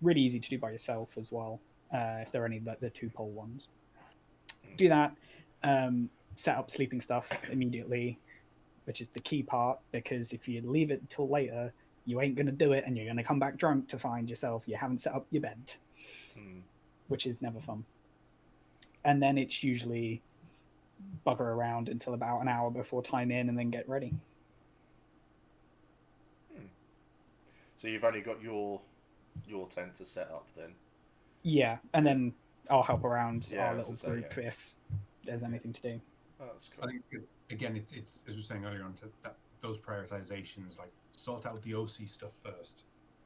really easy to do by yourself as well. If there are any like the 2-pole ones, do that. Set up sleeping stuff immediately, which is the key part, because if you leave it until later, you ain't going to do it, and you're going to come back drunk to find yourself you haven't set up your bed, which is never fun. And then it's usually bugger around until about an hour before time in, and then get ready. So you've only got your tent to set up then? Yeah, and then I'll help around our little group yeah. if there's anything to do. Oh, that's cool. I think again, it's as we were saying earlier on, that those prioritizations, like sort out the OC stuff first,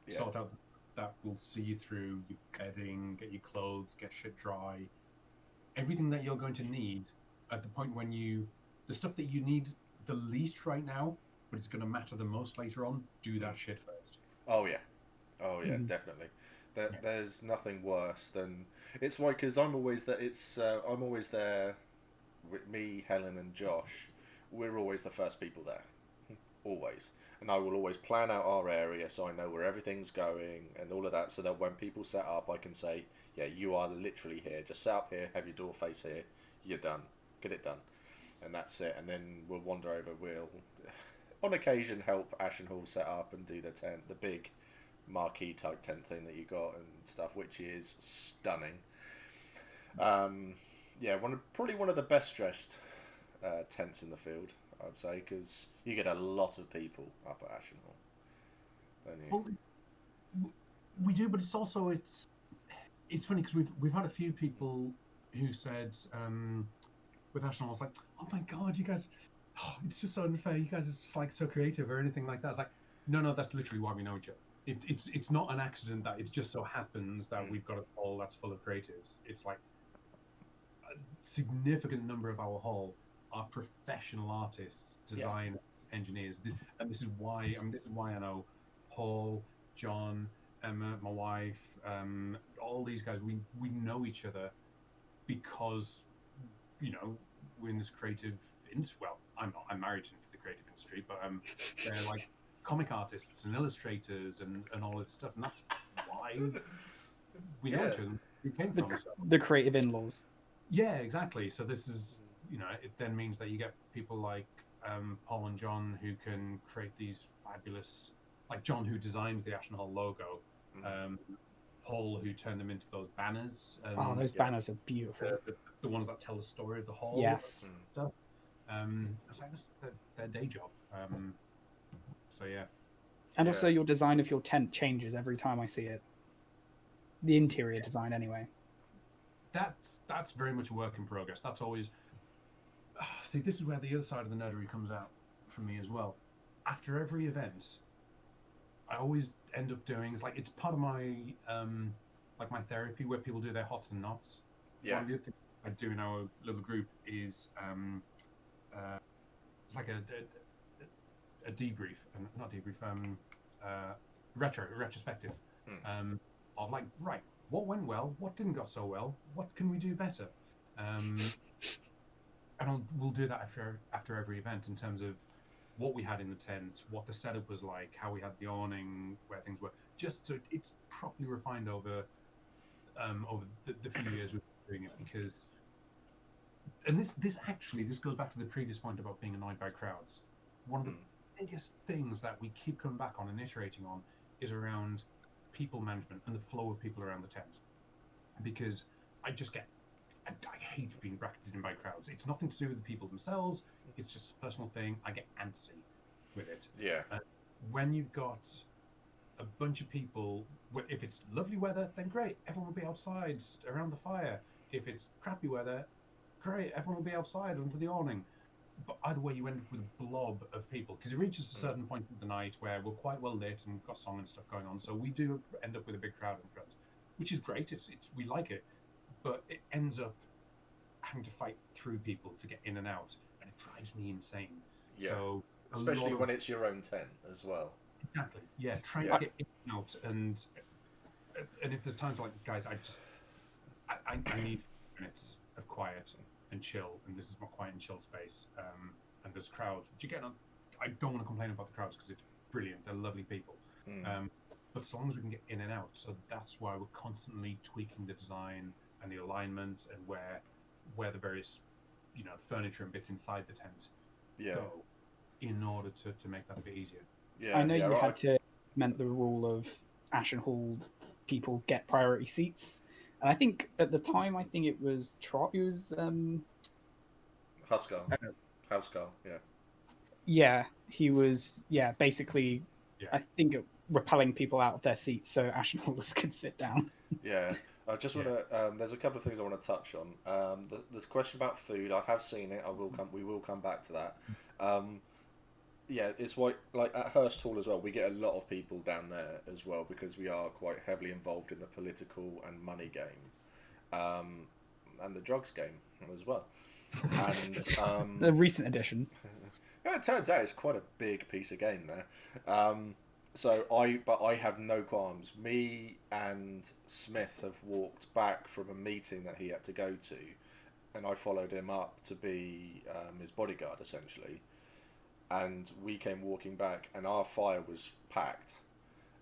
sort out that will see you through your bedding, get your clothes, get shit dry, everything that you're going to need at the point when the stuff that you need the least right now, but it's going to matter the most later on. Do that shit first. Oh yeah, definitely. There's nothing worse than it's why because I'm always there. I'm always there with me, Helen, and Josh. We're always the first people there, always, and I will always plan out our area so I know where everything's going and all of that, so that when people set up, I can say, yeah, you are literally here. Just set up here, have your door face here. You're done. Get it done, and that's it. And then we'll wander over. We'll, on occasion, help Ashen Hall set up and do the tent, the big marquee type tent thing that you got and stuff, which is stunning. Probably one of the best dressed tents in the field, I'd say, because you get a lot of people up at Ashen Hall, don't you? Well, we do, but it's funny because we've had a few people who said with Ashen Hall, it's like, oh my god, you guys, it's just so unfair. You guys are just like so creative or anything like that. It's like, no, that's literally why we know each other. It's not an accident that it just so happens that we've got a hall that's full of creatives. It's like a significant number of our hall are professional artists, designers, engineers, and this is why I know Paul, John, Emma, my wife, all these guys. We know each other because we're in this creative industry. Well, I'm not. I'm married into the creative industry, but they're like comic artists and illustrators and all this stuff, and that's why we know each other. We came from the creative in-laws. Yeah, exactly. So this is, it then means that you get people like Paul and John who can create these fabulous, like John who designed the Ashen Hall logo, Paul who turned them into those banners. And, those banners are beautiful. The ones that tell the story of the hall. Yes. Stuff. I was like, that's their day job. So yeah. And also your design of your tent changes every time I see it. The interior design, anyway. That's very much a work in progress. That's always... See, this is where the other side of the nerdery comes out for me as well. After every event, I always end up doing... It's part of my my therapy where people do their hots and knots. Yeah. One of the other things I do in our little group is like a debrief, not debrief, retrospective of like, right, what went well, what didn't go so well, what can we do better, and we'll do that after every event in terms of what we had in the tent, what the setup was like, how we had the awning, where things were, just so it's properly refined over the few years we've been doing it. Because, and this goes back to the previous point about being annoyed by crowds. One of the biggest things that we keep coming back on and iterating on is around people management and the flow of people around the tent. Because I hate being bracketed in by crowds. It's nothing to do with the people themselves. It's just a personal thing. I get antsy with it. Yeah. When you've got a bunch of people, if it's lovely weather, then great. Everyone will be outside around the fire. If it's crappy weather, great. Everyone will be outside under the awning. But either way, you end up with a blob of people, because it reaches a certain point of the night where we're quite well lit and we've got song and stuff going on. So we do end up with a big crowd in front, which is great. We like it, but it ends up having to fight through people to get in and out, and it drives me insane. Yeah. So especially when it's your own tent as well. Exactly. Yeah. Trying to get in and out, and if there's times like, guys, I need minutes of quiet and chill, and this is my quiet and chill space. And there's crowds, which again, I don't want to complain about the crowds because it's brilliant. They're lovely people. But as long as we can get in and out, so that's why we're constantly tweaking the design and the alignment and where the various, furniture and bits inside the tent go, in order to make that a bit easier. I know you had to implement the rule of Ashenhold people get priority seats. And I think at the time, it was Trot who was... Housecarl, yeah. Yeah, he was, basically, I think, repelling people out of their seats so Ashenholders could sit down. Yeah. I just want to. There's a couple of things I want to touch on. The question about food, I have seen it. We will come back to that. It's like at Hurst Hall as well. We get a lot of people down there as well because we are quite heavily involved in the political and money game, and the drugs game as well. And the recent edition. It turns out it's quite a big piece of game there. But I have no qualms. Me and Smith have walked back from a meeting that he had to go to, and I followed him up to be his bodyguard essentially. And we came walking back, and our fire was packed,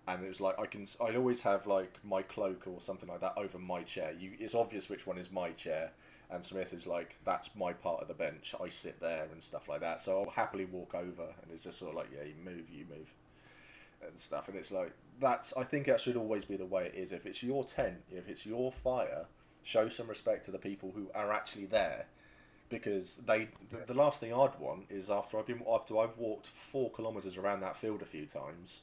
and it was like I'd always have like my cloak or something like that over my chair. It's obvious which one is my chair, and Smith is like, that's my part of the bench. I sit there and stuff like that. So I'll happily walk over, and it's just sort of like, yeah, you move. And stuff, and it's like I think that should always be the way it is. If it's your tent, if it's your fire, show some respect to the people who are actually there, because the last thing I'd want is after I've walked 4 kilometers around that field a few times,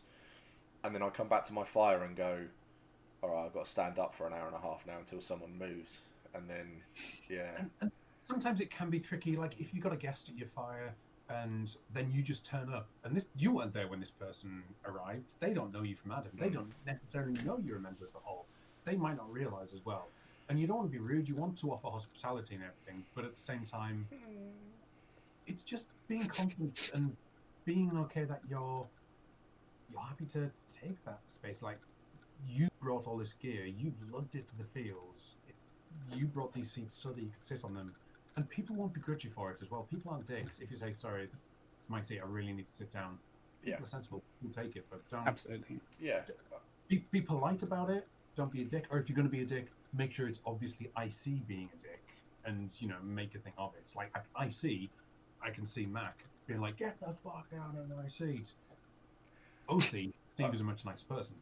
and then I come back to my fire and go, all right, I've got to stand up for an hour and a half now until someone moves, and then and sometimes it can be tricky. Like if you've got a guest at your fire, and then you just turn up, and you weren't there when this person arrived. They don't know you from Adam. They don't necessarily know you're a member of the Hall. They might not realise as well. And you don't want to be rude. You want to offer hospitality and everything, but at the same time, it's just being confident and being okay that you're happy to take that space. Like, you brought all this gear. You've lugged it to the fields. You brought these seats so that you could sit on them. And people won't begrudge you for it as well. People aren't dicks. If you say, sorry, it's my seat, I really need to sit down. People are sensible. We'll take it, but don't... Absolutely. Yeah. Be polite about it. Don't be a dick. Or if you're going to be a dick, make sure it's obviously IC being a dick. And, make a thing of it. It's like, I can see Mac being like, get the fuck out of my seat. OC, Steve is a much nicer person.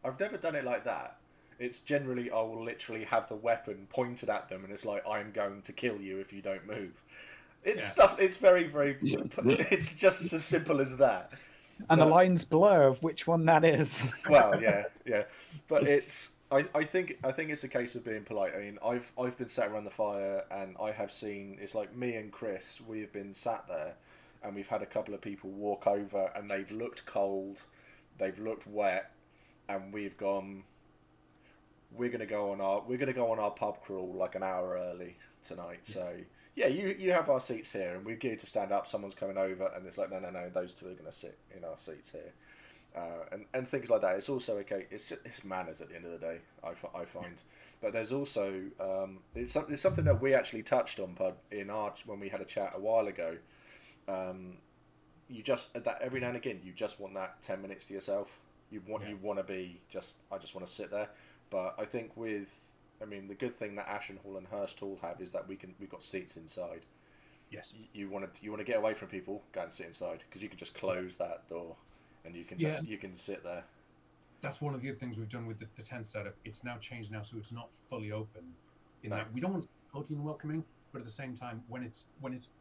I've never done it like that. It's generally, I will literally have the weapon pointed at them, and it's like, I'm going to kill you if you don't move. It's stuff. It's very, very. It's just as simple as that. And the lines blur of which one that is. Well, yeah. But it's. I think it's a case of being polite. I mean, I've been sat around the fire, and I have seen. It's like me and Chris. We've been sat there, and we've had a couple of people walk over, and they've looked cold, they've looked wet, and we've gone. We're gonna go on our pub crawl like an hour early tonight. So yeah, you have our seats here, and we're geared to stand up. Someone's coming over, and it's like no, those two are gonna sit in our seats here, and things like that. It's also okay. It's manners at the end of the day. I find, but there's also it's something that we actually touched on when we had a chat a while ago. you just that every now and again you just want that 10 minutes to yourself. You want to be just I just want to sit there. But I think the good thing that Ashen Hall and Hurst Hall have is that we've got seats inside. Yes. You want to get away from people, go and sit inside because you can just close that door and you can you can sit there. That's one of the other things we've done with the tent setup. It's now changed so it's not fully open. That we don't want to be totally welcoming, but at the same time, when it's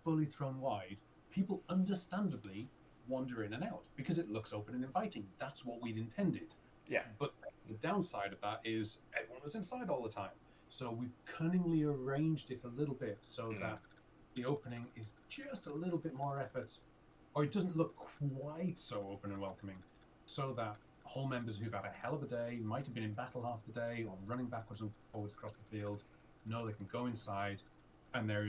fully thrown wide, people understandably wander in and out because it looks open and inviting. That's what we'd intended. Yeah. But the downside of that is everyone was inside all the time. So we've cunningly arranged it a little bit so that the opening is just a little bit more effort, or it doesn't look quite so open and welcoming, so that whole members who've had a hell of a day, might have been in battle half the day, or running backwards and forwards across the field, know they can go inside, and they are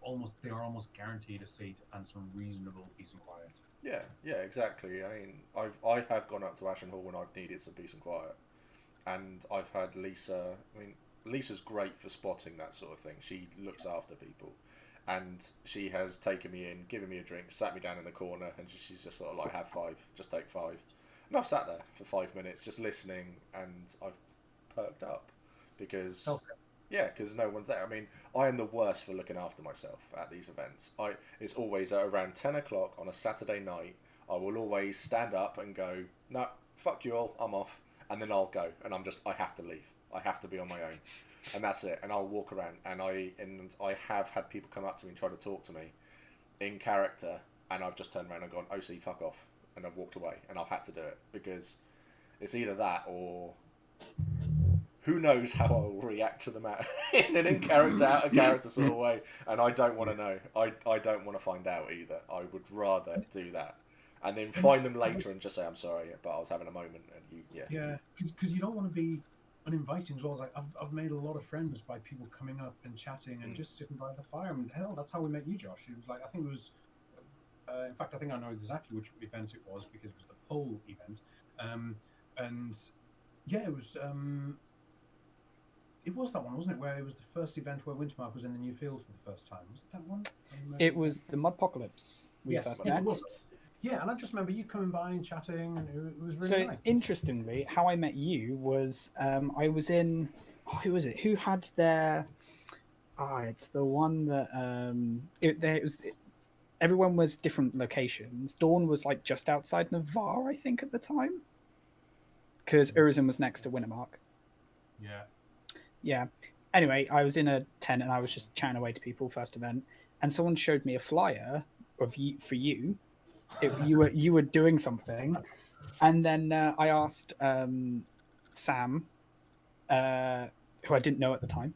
almost guaranteed a seat and some reasonable peace and quiet. Yeah, exactly. I mean, I have gone up to Ashen Hall when I've needed some peace and quiet, and I've had Lisa. I mean, Lisa's great for spotting that sort of thing. She looks after people, and she has taken me in, given me a drink, sat me down in the corner, and she's just sort of like, have 5, just take 5. And I've sat there for 5 minutes just listening, and I've perked up because because no one's there. I mean, I am the worst for looking after myself at these events. It's always at around 10 o'clock on a Saturday night. I will always stand up and go, no, fuck you all, I'm off, and then I'll go, and I have to leave. I have to be on my own, and that's it. And I'll walk around, and I have had people come up to me and try to talk to me in character, and I've just turned around and gone, OC, fuck off. And I've walked away, and I've had to do it because it's either that or who knows how I'll react to them in an in-character, out-of-character sort of way, and I don't want to know. I don't want to find out either. I would rather do that and then find them later and just say, I'm sorry, but I was having a moment, and because you don't want to be uninviting as well. Like I've made a lot of friends by people coming up and chatting and just sitting by the fire. I mean, hell, that's how we met you, Josh. It was like, I think it was. In fact, I think I know exactly which event it was because it was the pole event, and yeah, it was that one, wasn't it? Where it was the first event where Wintermark was in the new field for the first time. Was it that one? It was the Mudpocalypse we first met. Yeah, and I just remember you coming by and chatting, and it was really so nice. Interestingly, how I met you was I was in. Who was it? Who had their? It's the one that everyone was different locations. Dawn was like just outside Navarre, I think, at the time, because Urizen was next to Wintermark. Yeah. Anyway, I was in a tent and I was just chatting away to people first event, and someone showed me a flyer of you for you. You were doing something, and then I asked Sam, who I didn't know at the time,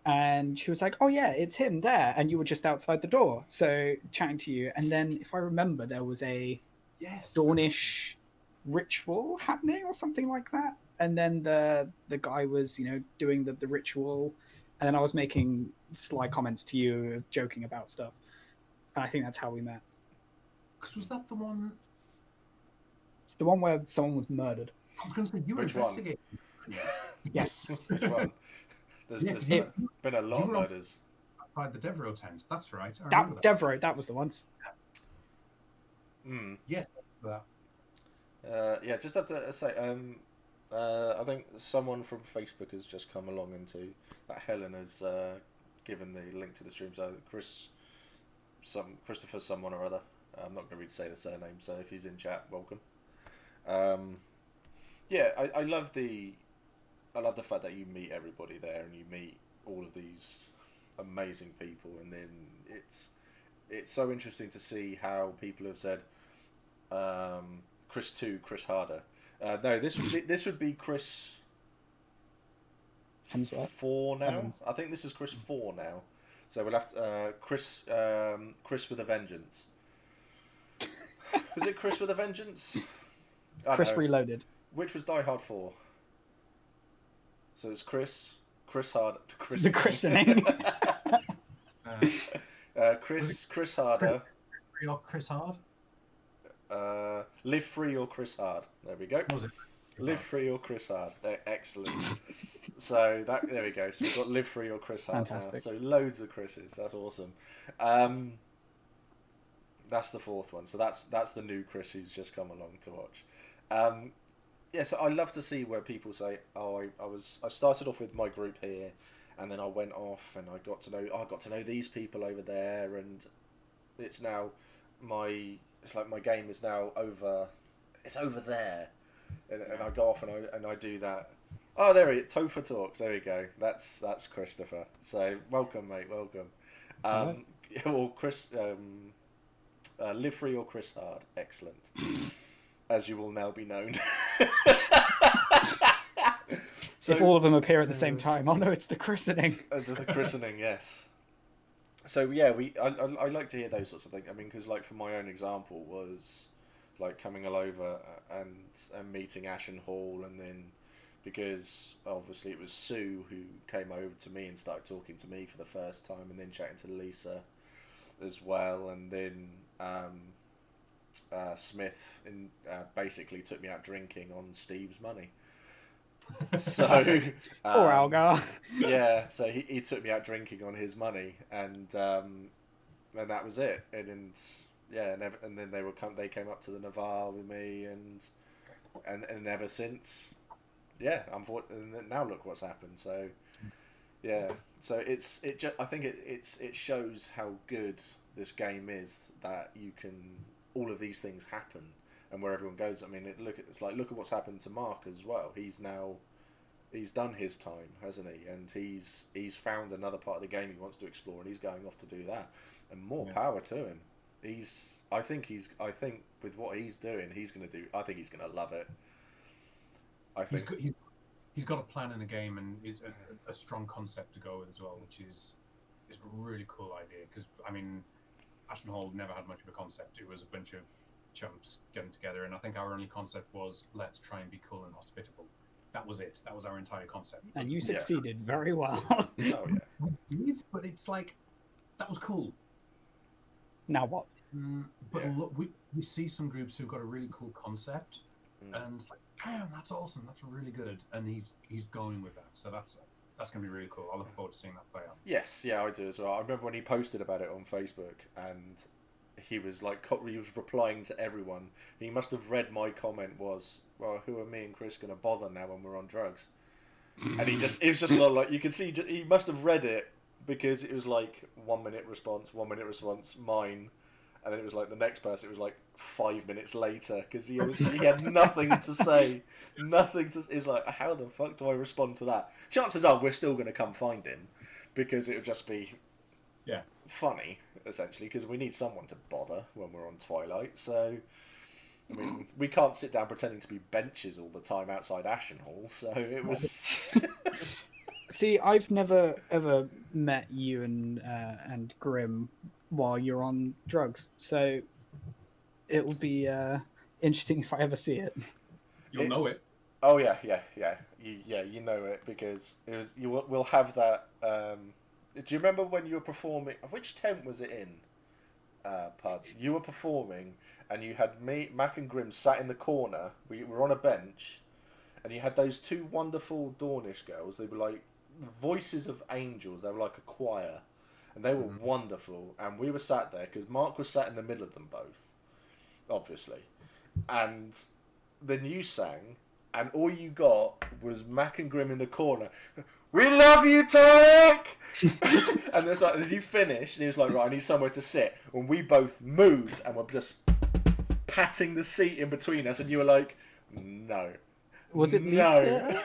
and she was like, "Oh yeah, it's him there," and you were just outside the door, so chatting to you. And then, if I remember, there was a Dawnish ritual happening or something like that. And then the guy was, doing the ritual, and then I was making sly comments to you, joking about stuff. And I think that's how we met. Because was that the one? It's the one where someone was murdered. I was going to say you were investigating. Yes. Which one? There's been a lot of murders. By the Devereaux tent. That's right. Devereaux, that was the ones. Yes, that. Just have to say, I think someone from Facebook has just come along into that. Helen has given the link to the stream. So Christopher, someone or other. I'm not going to say the surname. So if he's in chat, welcome. I love the fact that you meet everybody there and you meet all of these amazing people, and then it's so interesting to see how people have said Chris 2, Chris Harder. No, this would be Chris Hemsworth. 4 now. I think this is Chris 4 now. So we'll have to Chris with a Vengeance. Was it Chris with a Vengeance? Chris Reloaded. Which was Die Hard 4? So it's Chris Harder. The christening. Chris Harder. Chris Hard. Live Free or Chris Hard. There we go. Live Free or Chris Hard. They're excellent. So there we go. So we've got Live Free or Chris Hard. Fantastic. Now. So loads of Chris's. That's awesome. That's the fourth one. So that's the new Chris who's just come along to watch. Yeah, so I love to see where people say, "Oh, I started off with my group here, and then I went off and I got to know these people over there, and it's now it's like my game is now over. It's over there, and I go off and I do that. Oh, there he is. Topher Talks. There you go. That's Christopher. So welcome, mate. Welcome. Well, Chris, Live Free or Chris Hard. Excellent. As you will now be known. So, if all of them appear at the same time, I'll know it's the christening. The christening, yes. So yeah, I like to hear those sorts of things. I mean, because like for my own example was like coming over and meeting Ashen Hall, and then because obviously it was Sue who came over to me and started talking to me for the first time, and then chatting to Lisa as well, and then Smith basically took me out drinking on Steve's money. So Poor Algar. Yeah, so he took me out drinking on his money, and that was it. And then they came up to the Navarre with me, and ever since, yeah, and now look what's happened. So yeah, so I think it shows how good this game is, that you can, all of these things happen, and where everyone goes. I mean, look at what's happened to Mark as well. He's done his time, hasn't he? And he's found another part of the game he wants to explore, and he's going off to do that. And more power to him. I think with what he's doing, I think he's gonna love it. I think he's got a plan in the game, and a strong concept to go with as well, which is a really cool idea. Because I mean, Ashen Hall never had much of a concept. It was a bunch of chumps getting together, and I think our only concept was, let's try and be cool and hospitable. That was it. That was our entire concept. And you succeeded very well. Oh yeah. But it's like, that was cool. Now what? But look, we see some groups who've got a really cool concept, and it's like, damn, that's awesome. That's really good. And he's going with that. So that's going to be really cool. I look forward to seeing that play out. Yes, yeah, I do as well. I remember when he posted about it on Facebook, and he was replying to everyone. He must have read my comment was, well, who are me and Chris going to bother now when we're on drugs? And it was just a lot like, you can see he must have read it, because it was like 1 minute response, mine, and then it was like the next person, it was like 5 minutes later, because he had nothing to say, it's like, how the fuck do I respond to that? Chances are we're still going to come find him, because it would just be funny, essentially, because we need someone to bother when we're on Twilight. So I mean, we can't sit down pretending to be benches all the time outside Ashen Hall, so it was See, I've never ever met you and Grim while you're on drugs, so it will be interesting if I ever see it. You'll know it. Oh yeah. You know it, because we'll have that. Do you remember when you were performing? Which tent was it in? Pud. You were performing, and you had me, Mac, and Grim sat in the corner. We were on a bench, and you had those two wonderful Dornish girls. They were like voices of angels. They were like a choir, and they were wonderful. And we were sat there because Mark was sat in the middle of them both, obviously. And then you sang, and all you got was Mac and Grim in the corner. We love you, Tarek! And there's like, then you finished, and he was like, right, I need somewhere to sit. And we both moved, and were just patting the seat in between us, and you were like, no. Was it no?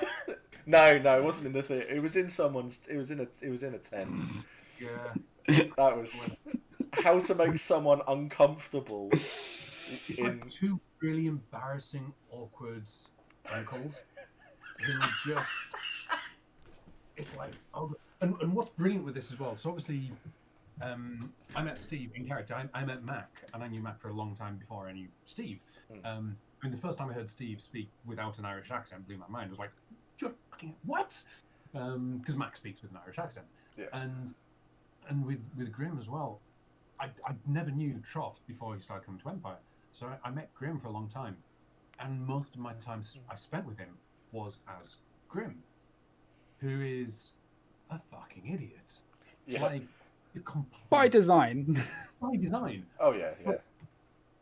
No, it wasn't in the theatre. It was in someone's. It was in a tent. Yeah. That was how to make someone uncomfortable. Like two really embarrassing, awkward uncles who just. It's like, oh, and what's brilliant with this as well. So obviously, I met Steve in character. I met Mac, and I knew Mac for a long time before I knew Steve. I mean, the first time I heard Steve speak without an Irish accent blew my mind. I was like, "You're fucking what?" Because Mac speaks with an Irish accent. Yeah. And with Grim as well. I never knew Trot before he started coming to Empire. So I met Grim for a long time, and most of my time I spent with him was as Grim, who is a fucking idiot. Yeah. Like, complete... By design. By design. Oh yeah.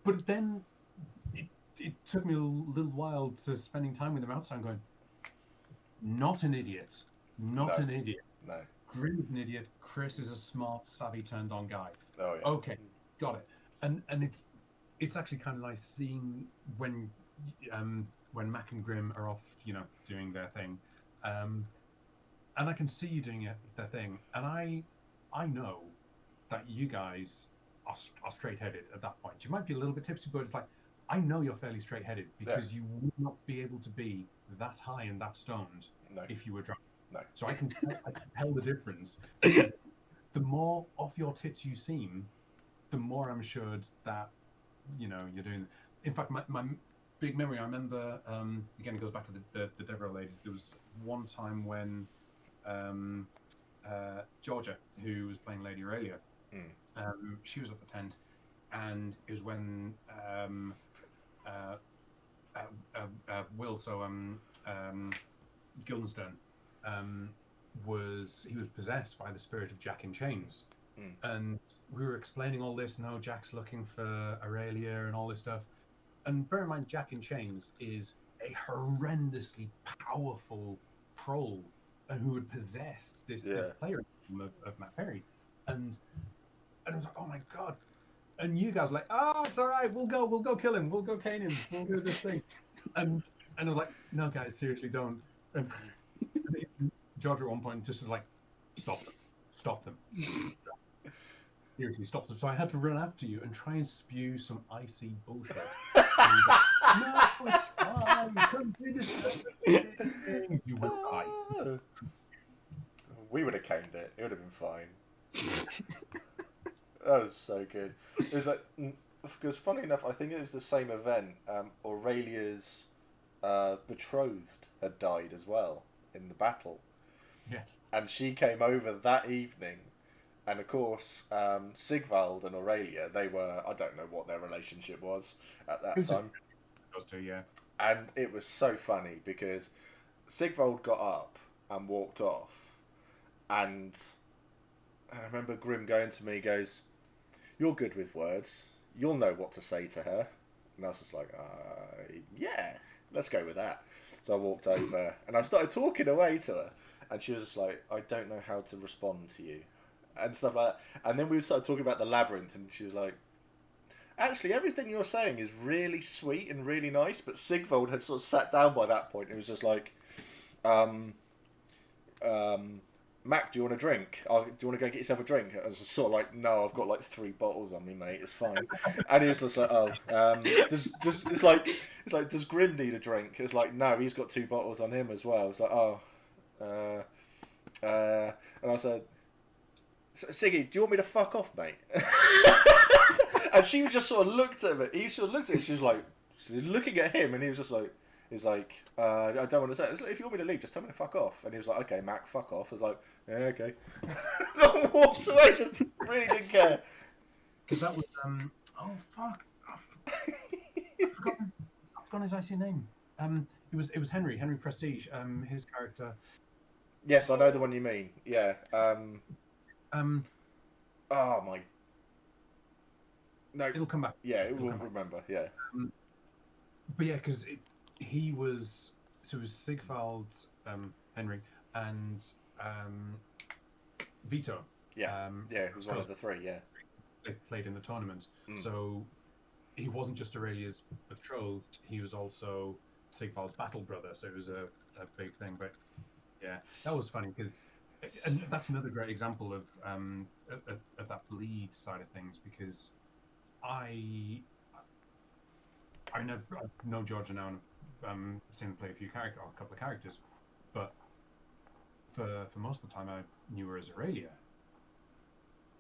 But then it took me a little while to spending time with them outside, going, not an idiot, not No. an idiot. No. Grim is an idiot. Chris is a smart, savvy, turned-on guy. Oh yeah. Okay, got it. And it's actually kind of nice seeing when Mac and Grim are off, doing their thing, and I can see you doing their thing, and I know that you guys are straight-headed at that point. You might be a little bit tipsy, but it's like I know you're fairly straight-headed because you would not be able to be that high and that stoned if you were drunk. No. So I can tell the difference. The more off your tits you seem, the more I'm assured that you're doing. In fact, my big memory, I remember, again, it goes back to the Devereaux ladies. There was one time when Georgia, who was playing Lady Aurelia, she was at the tent, and it was when Will, so Guildenstern, was possessed by the spirit of Jack in Chains, and we were explaining all this. No, Jack's looking for Aurelia and all this stuff. And bear in mind, Jack in Chains is a horrendously powerful troll who had possessed this player of Matt Perry. And I was like, oh my god. And you guys were like, oh, it's all right, we'll go kill him, we'll go cane him, we'll do this thing. And I was like, no guys, seriously, don't. And George at one point just was like, stop them. Seriously, stop them. So I had to run after you and try and spew some icy bullshit. No, it's fine. Come do this thing. You will die. We would have caned it. It would have been fine. That was so good. It was like, because funny enough, I think it was the same event. Aurelia's betrothed had died as well in the battle. Yes. And she came over that evening. And of course, Sigvald and Aurelia, they were, I don't know what their relationship was at that time. Those two, yeah. And it was so funny because Sigvald got up and walked off. And I remember Grim going to me, goes, "You're good with words. You'll know what to say to her." And I was just like, yeah, let's go with that. So I walked over and I started talking away to her. And she was just like, "I don't know how to respond to you." And stuff like that. And then we started talking about the labyrinth, and she was like, "Actually, everything you're saying is really sweet and really nice." But Sigvald had sort of sat down by that point. It was just like, "Mac, do you want a drink? Do you want to go get yourself a drink?" I was just sort of like, "No, I've got like 3 bottles on me, mate. It's fine." And he was just like, does it's like does Grim need a drink? It's like, no, he's got 2 bottles on him as well. It's like, and I said, "Siggy, do you want me to fuck off, mate?" And she just sort of looked at him. He sort of looked at her. She was like, looking at him, and he was just like, "I don't want to say it. Like, if you want me to leave, just tell me to fuck off." And he was like, "Okay, Mac, fuck off." I was like, "Yeah, okay." And I walked away, just really didn't care. Because that was, oh fuck. I've forgotten his icy name. It was Henry Prestige. His character. Yes, I know the one you mean. Yeah. Oh my. No. It'll come back. Yeah, we'll remember. Yeah. But yeah, because he was, so it was Sigvald, Henry, and Vito. Yeah. Yeah, it was one of the 3. Yeah. They played in the tournament, so he wasn't just Aurelia's betrothed; he was also Sigvald's battle brother. So it was a big thing. But yeah, that was funny because. And that's another great example of that bleed side of things, because I know Georgia now, and seen him play a couple of characters, but for most of the time I knew her as Aurelia.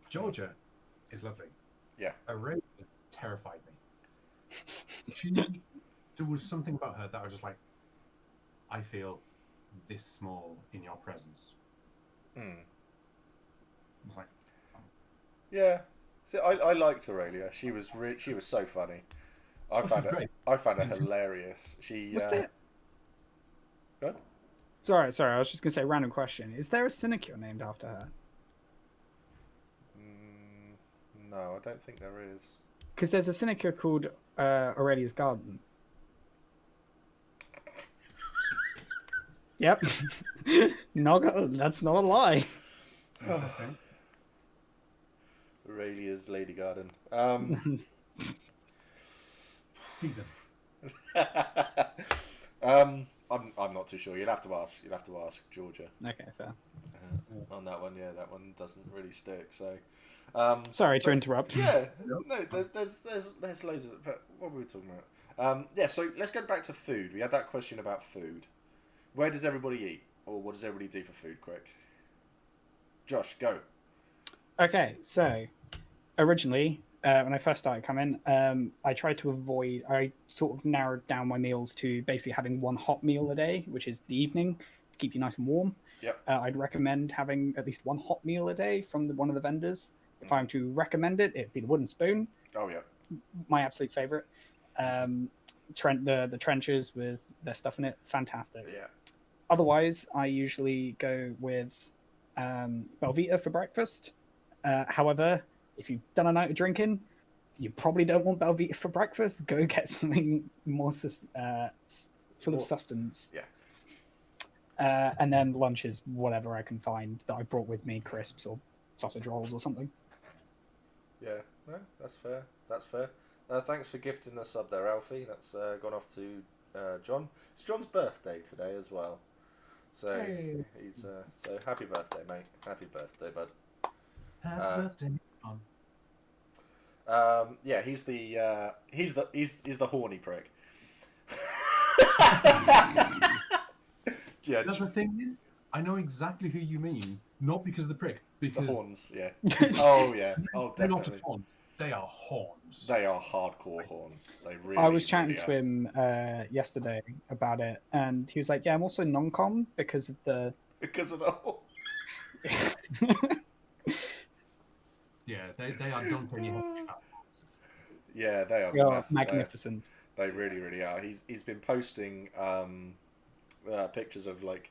Georgia is lovely. Yeah. Aurelia terrified me. There was something about her that I was just like, I feel this small in your presence. Like, yeah. See, I liked Aurelia. She was so funny. I found her hilarious. She. Good. Sorry. I was just gonna say, random question: is there a sinecure named after her? No, I don't think there is. Because there's a sinecure called Aurelia's Garden. Yep. That's not a lie. Interesting. Aurelia's Lady Garden. Stephen. I'm not too sure. You'd have to ask Georgia Okay, fair. on that one. Yeah, that one doesn't really stick. So, Sorry to but, interrupt. Yeah, no, there's loads of. What were we talking about? Yeah, so let's go back to food. We had that question about food. Where does everybody eat, or what does everybody do for food? Quick, Josh, go. Okay, so originally, when I first started coming, I tried to avoid. I sort of narrowed down my meals to basically having one hot meal a day, which is the evening, to keep you nice and warm. Yep. I'd recommend having at least one hot meal a day from one of the vendors. If I'm to recommend it, it'd be the wooden spoon, Oh yeah. my absolute favorite. The trenches with their stuff in it, fantastic. Yeah. Otherwise, I usually go with Belvita for breakfast. However, if you've done a night of drinking, you probably don't want Belvita for breakfast. Go get something more full of sustenance. Yeah. And then lunch is whatever I can find that I brought with me, crisps or sausage rolls or something. Yeah, no, that's fair. That's fair. Thanks for gifting the sub there, Alfie. That's gone off to John. It's John's birthday today as well. So Hey. he's so happy birthday, mate. Happy birthday, bud. Happy birthday, John. Yeah, he's the horny prick. Yeah, That's the thing is, I know exactly who you mean. Not because of the prick, the because horns. Yeah. Oh yeah. Oh they're not definitely. a horn. They are horns. They are hardcore horns. They really. I was chatting really to him yesterday about it, and he was like, "Yeah, I'm also non-com because of the because of the horn. Yeah, they are don't any horns. Yeah, they are they are massive. magnificent." They really, really are. He's been posting pictures of like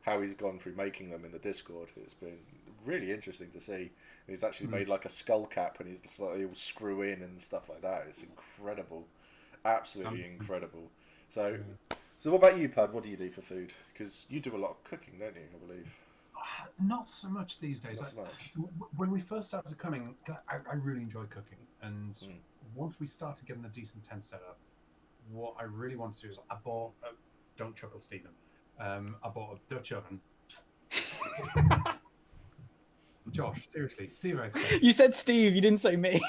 how he's gone through making them in the Discord. It's been really interesting to see. And he's actually made like a skull cap, and he's like they all screw in and stuff like that. It's incredible, absolutely incredible. So, so what about you, Pud? What do you do for food? Because you do a lot of cooking, don't you? I believe. Not so much these days. Not so much. When we first started coming, I really enjoy cooking, and once we started getting a decent tent set up, what I really wanted to do is I bought. Don't chuckle, Stephen. I bought a Dutch oven. Josh, seriously, Steve. You said Steve. You didn't say me.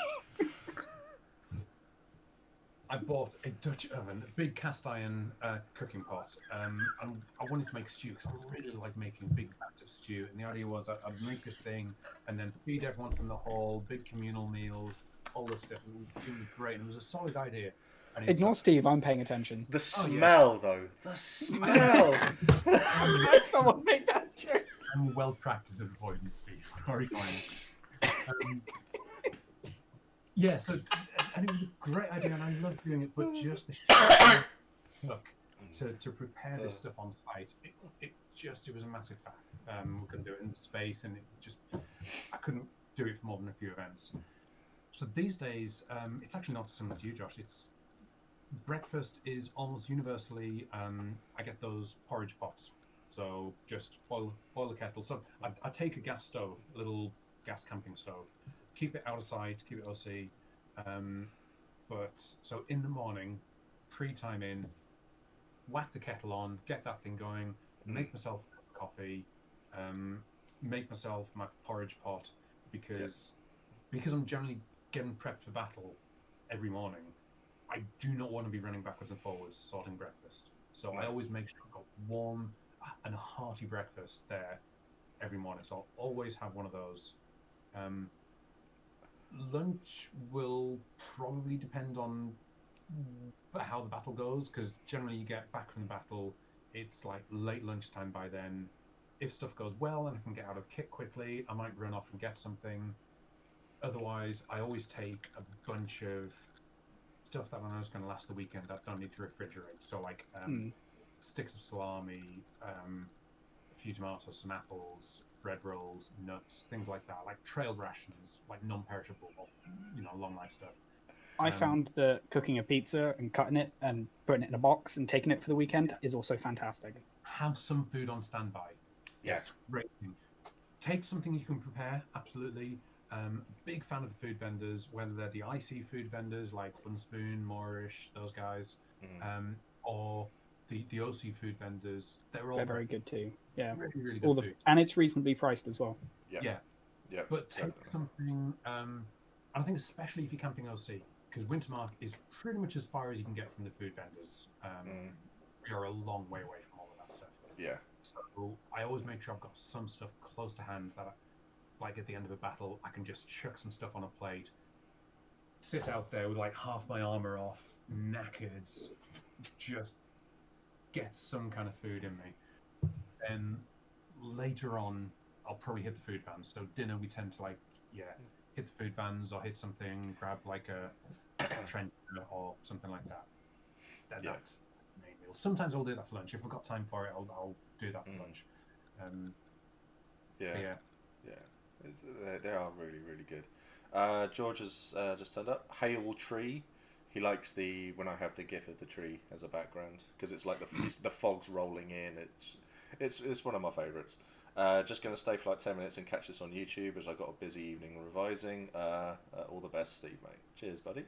I bought a Dutch oven, a big cast iron cooking pot, and I wanted to make stew because I really like making big vats of stew. And the idea was I'd make this thing and then feed everyone from the hall, big communal meals, all this stuff. It was great, and it was a solid idea. Ignore Steve. I'm paying attention. The smell, though. The smell. Someone make that joke. I'm well practiced at avoiding Steve. Very fine. Yeah, so and it was a great idea, and I love doing it. But just the took to prepare this stuff on site, it was a massive fact. We couldn't do it in the space, and I couldn't do it for more than a few events. So these days, it's actually not similar to you, Josh. It's breakfast is almost universally. I get those porridge pots, so just boil the kettle. So I take a gas stove, a little gas camping stove. Keep it out of sight, keep it OC. But so in the morning, pre-time in, whack the kettle on, get that thing going, make myself a cup of coffee, make myself my porridge pot because I'm generally getting prepped for battle every morning. I do not want to be running backwards and forwards sorting breakfast. So I always make sure I've got warm and a hearty breakfast there every morning. So I'll always have one of those. Lunch will probably depend on how the battle goes, because generally you get back from the battle, it's like late lunchtime by then. If stuff goes well and I can get out of kit quickly, I might run off and get something. Otherwise, I always take a bunch of stuff that I know is going to last the weekend that I don't need to refrigerate. So like sticks of salami, a few tomatoes, some apples, bread rolls, nuts, things like that, like trail rations, like non-perishable, long life stuff. I found that cooking a pizza and cutting it and putting it in a box and taking it for the weekend is also fantastic. Have some food on standby. Yes. Great thing. Take something you can prepare, absolutely. Big fan of the food vendors, whether they're the IC food vendors like Bunspoon, Moorish, those guys, or the OC food vendors. They're very good too. Yeah, really, really good food. And it's reasonably priced as well. Yeah. But take something, and I think especially if you're camping OC, because Wintermark is pretty much as far as you can get from the food vendors. We are a long way away from all of that stuff. Yeah. So I always make sure I've got some stuff close to hand that, like at the end of a battle, I can just chuck some stuff on a plate, sit out there with like half my armor off, knackered, just get some kind of food in me. Then later on, I'll probably hit the food vans. So dinner, we tend to hit the food vans or hit something, grab like a trench or something like that. That's the main meal. Sometimes I'll do that for lunch. If I've got time for it, I'll do that for lunch. They are really, really good. George has just turned up. Hail tree. He likes when I have the gif of the tree as a background because it's like the fog's rolling in. It's one of my favourites. Just going to stay for like 10 minutes and catch this on YouTube as I got a busy evening revising. All the best, Steve, mate. Cheers, buddy.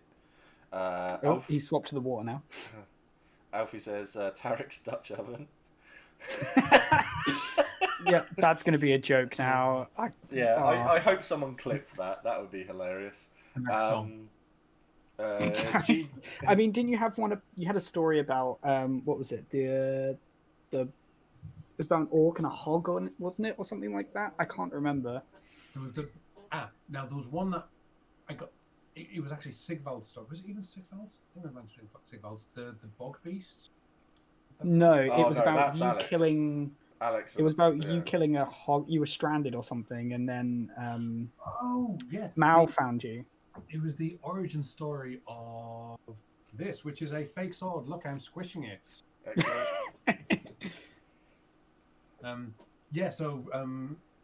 He swapped to the water now. Alfie says Tarek's Dutch oven. Yeah, that's going to be a joke now. I hope someone clipped that. That would be hilarious. I mean, didn't you have you had a story about what was it? It was about an orc and a hog, wasn't it, or something like that? I can't remember. There was now there was one that I got. It was actually Sigvald's story. Was it even Sigvald's? I think I mentioned Sigvald's. The bog beast. No, it was about you Alex. killing. Alex. It was about you killing a hog. You were stranded or something, and then yes, Mal found you. It was the origin story of this, which is a fake sword. Look, I'm squishing it. So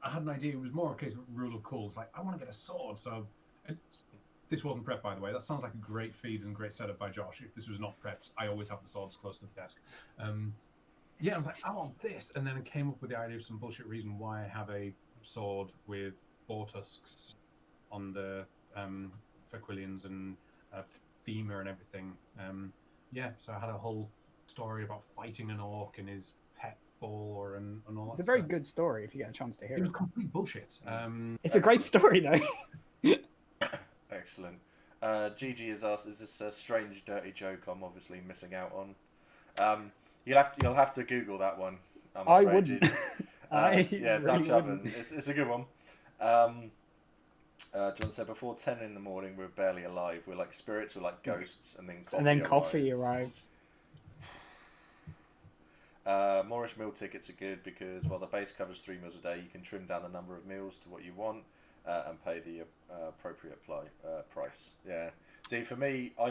I had an idea. It was more a case of rule of cool. It's like, I want to get a sword. So this wasn't prepped, by the way. That sounds like a great feed and great setup by Josh. If this was not prepped, I always have the swords close to the desk. I was like, I want this. And then it came up with the idea of some bullshit reason why I have a sword with boar tusks on the Fequillians and femur and everything. So I had a whole story about fighting an orc and his pet boar and all that. It's a very good story if you get a chance to hear it. It was complete bullshit. It's a great story, though. Excellent. Gigi has asked, is this a strange, dirty joke I'm obviously missing out on? You'll have to Google that one. I wouldn't. Dutch oven. It's a good one. John said, before 10 in the morning, we're barely alive. We're like spirits, we're like ghosts, and then coffee arrives. Moorish meal tickets are good because while the base covers 3 meals a day, you can trim down the number of meals to what you want and pay the appropriate price. Yeah. See, for me, I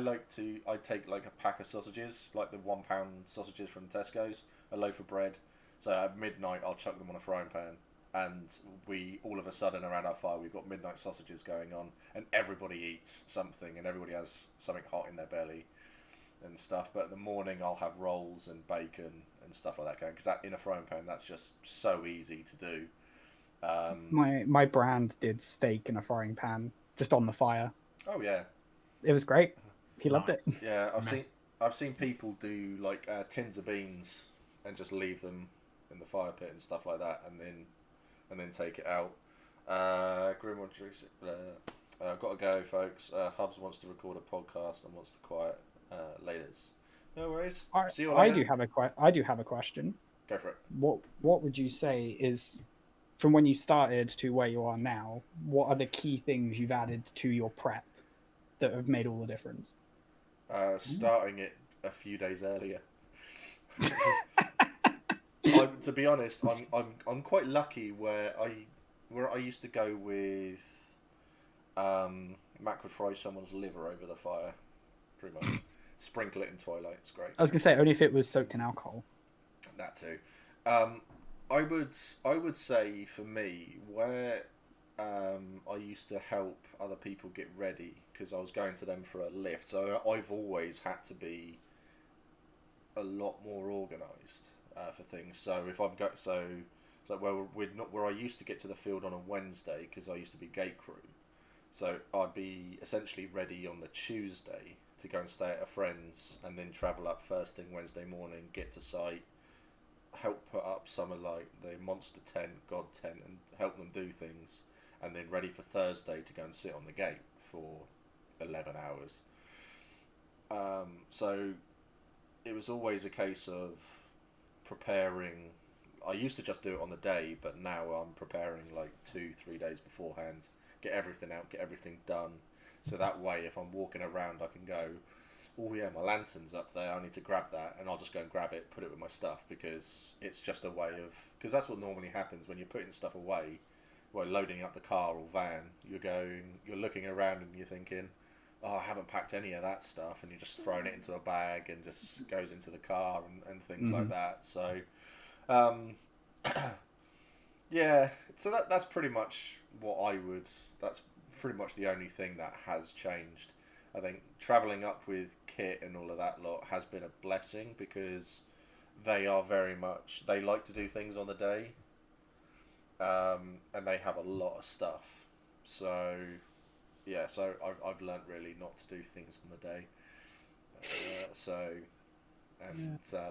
take like a pack of sausages, like the £1 sausages from Tesco's, a loaf of bread. So at midnight, I'll chuck them on a frying pan. And we, all of a sudden, around our fire, we've got midnight sausages going on, and everybody eats something, and everybody has something hot in their belly and stuff. But in the morning, I'll have rolls and bacon and stuff like that going, because in a frying pan, that's just so easy to do. My brand did steak in a frying pan, just on the fire. Oh yeah, it was great. He loved it. Yeah, I've seen people do like tins of beans and just leave them in the fire pit and stuff like that, and then take it out. Grimwood, I've got to go, folks. Hubs wants to record a podcast and wants to quiet laters. No worries. See you later. I do have a question. Go for it. What would you say is, from when you started to where you are now, what are the key things you've added to your prep that have made all the difference? Starting it a few days earlier. To be honest, I'm quite lucky where I used to go with Mac would fry someone's liver over the fire, pretty much. Sprinkle it in Twilight. It's great. I was gonna say only if it was soaked in alcohol. That too. I would say for me where I used to help other people get ready because I was going to them for a lift. So I've always had to be a lot more organised for things. So if I'm where I used to get to the field on a Wednesday because I used to be gate crew. So I'd be essentially ready on the Tuesday to go and stay at a friend's, and then travel up first thing Wednesday morning, get to site, help put up some of like the monster tent, god tent, and help them do things, and then ready for Thursday to go and sit on the gate for 11 hours. So it was always a case of preparing. I used to just do it on the day, but now I'm preparing like 2-3 days beforehand, get everything out, get everything done, so that way if I'm walking around I can go, oh yeah, my lantern's up there, I need to grab that, and I'll just go and grab it, put it with my stuff, because it's just a way of, because that's what normally happens when you're putting stuff away, well, loading up the car or van, you're looking around and you're thinking, oh, I haven't packed any of that stuff, and you're just throwing it into a bag and just goes into the car and things like that. So yeah, so that's pretty much that's pretty much the only thing that has changed. I think travelling up with kit and all of that lot has been a blessing, because they like to do things on the day, and they have a lot of stuff. So yeah, so I've learnt really not to do things on the day.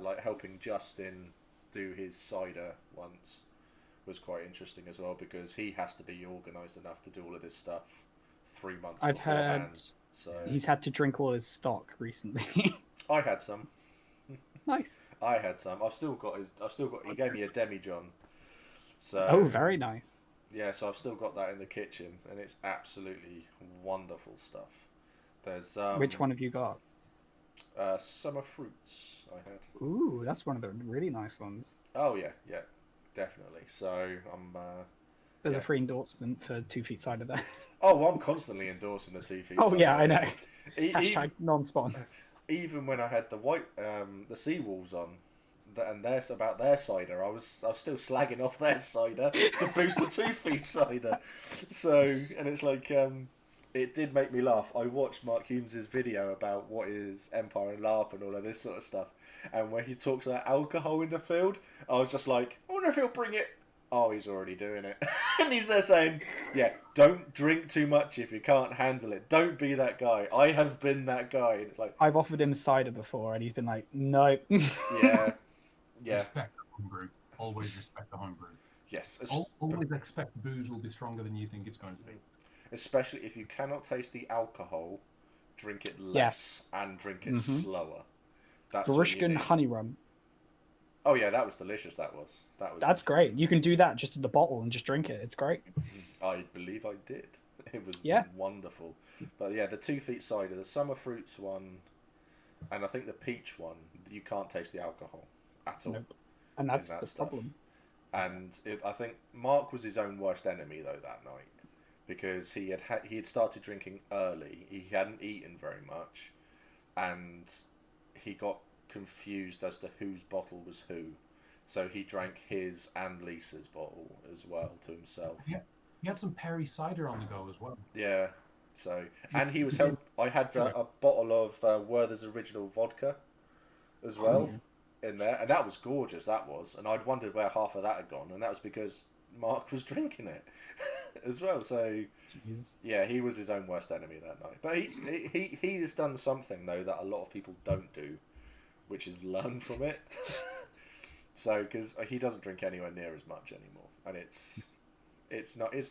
Like helping Justin do his cider once was quite interesting as well, because he has to be organised enough to do all of this stuff 3 months I've beforehand. heard So he's had to drink all his stock recently. I had some. Nice. I had some. I've still got. He gave me a demijohn. So Oh, very nice. yeah, so I've still got that in the kitchen, and it's absolutely wonderful stuff. There's Which one have you got? Summer Fruits I had. Ooh, that's one of the really nice ones. Oh yeah, definitely. So I'm. There's a free endorsement for 2 feet cider there. Oh, well, I'm constantly endorsing the 2 feet. Oh yeah, I know. Hashtag Hashtag non-spawn. Even when I had the Seawolves on, and about their cider, I was still slagging off their cider to boost the 2 feet cider. So, and it's like, it did make me laugh. I watched Mark Humes' video about what is Empire and LARP and all of this sort of stuff, and when he talks about alcohol in the field, I was just like, I wonder if he'll bring it. Oh, he's already doing it. And he's there saying, yeah, don't drink too much if you can't handle it. Don't be that guy. I have been that guy. And it's like, I've offered him cider before, and he's been like, no. yeah. Respect the homebrew. Always respect the homebrew. Yes. Always expect the booze will be stronger than you think it's going to be. Especially if you cannot taste the alcohol, drink it less and drink it slower. That's Varushkan honey rum. Oh yeah, that was delicious. That's great. You can do that just at the bottle and just drink it. It's great. I believe I did. It was wonderful. But yeah, the 2 feet cider, the Summer Fruits one, and I think the peach one, you can't taste the alcohol at all. Nope. And that's the problem. And I think Mark was his own worst enemy though that night, because he had started drinking early. He hadn't eaten very much, and he got confused as to whose bottle was who, so he drank his and Lisa's bottle as well to himself. Yeah, he had some Perry cider on the go as well. Yeah, so and he was I had a bottle of Werther's original vodka as well in there, and that was gorgeous. That was, and I'd wondered where half of that had gone, and that was because Mark was drinking it as well. So yeah, he was his own worst enemy that night. But he has done something though that a lot of people don't do, which is learn from it. So, because he doesn't drink anywhere near as much anymore, and it's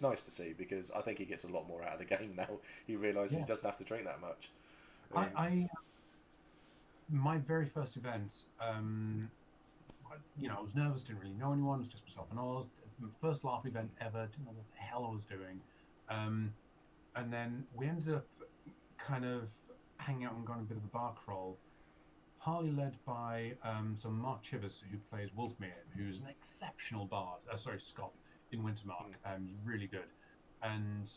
nice to see, because I think he gets a lot more out of the game now. He realises he doesn't have to drink that much. My very first event, I was nervous, didn't really know anyone, it was just myself and Oz. My first LARP event ever, didn't know what the hell I was doing. And then we ended up kind of hanging out and going a bit of a bar crawl, partly led by some Mark Chivers, who plays Wolfmere, who's an exceptional bard. Scott in Wintermark. He's really good, and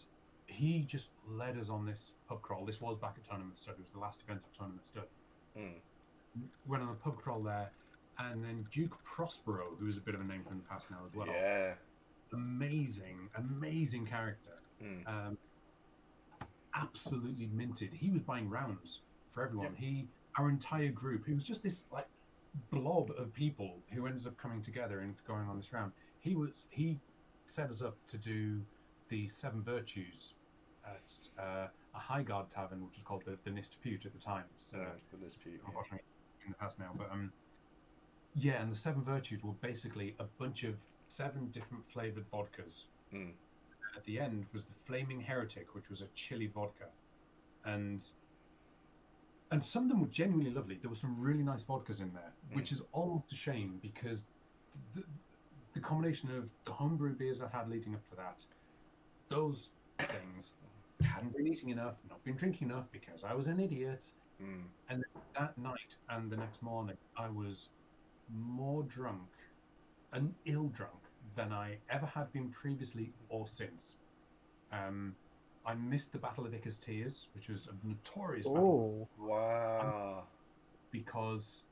he just led us on this pub crawl. This was back at Tournament Stud. It was the last event of Tournament Stud. Went on a pub crawl there, and then Duke Prospero, who is a bit of a name from the past now as well. Yeah, amazing character. absolutely minted. He was buying rounds for everyone. Our entire group, he was just this like blob of people who ended up coming together and going on this round. He set us up to do the 7 virtues at a High Guard tavern, which was called the Nispute at the time. It's the Nispute, unfortunately in the past now, but yeah, and the 7 virtues were basically a bunch of 7 different flavored vodkas. At the end was the Flaming Heretic, which was a chili vodka, and some of them were genuinely lovely. There were some really nice vodkas in there, which is almost a shame because the combination of the homebrew beers I had leading up to that, those things, hadn't been eating enough, not been drinking enough because I was an idiot. And that night and the next morning, I was more drunk and ill drunk than I ever had been previously or since. I missed the Battle of Ica's Tears, which was a notorious battle. Wow. Because,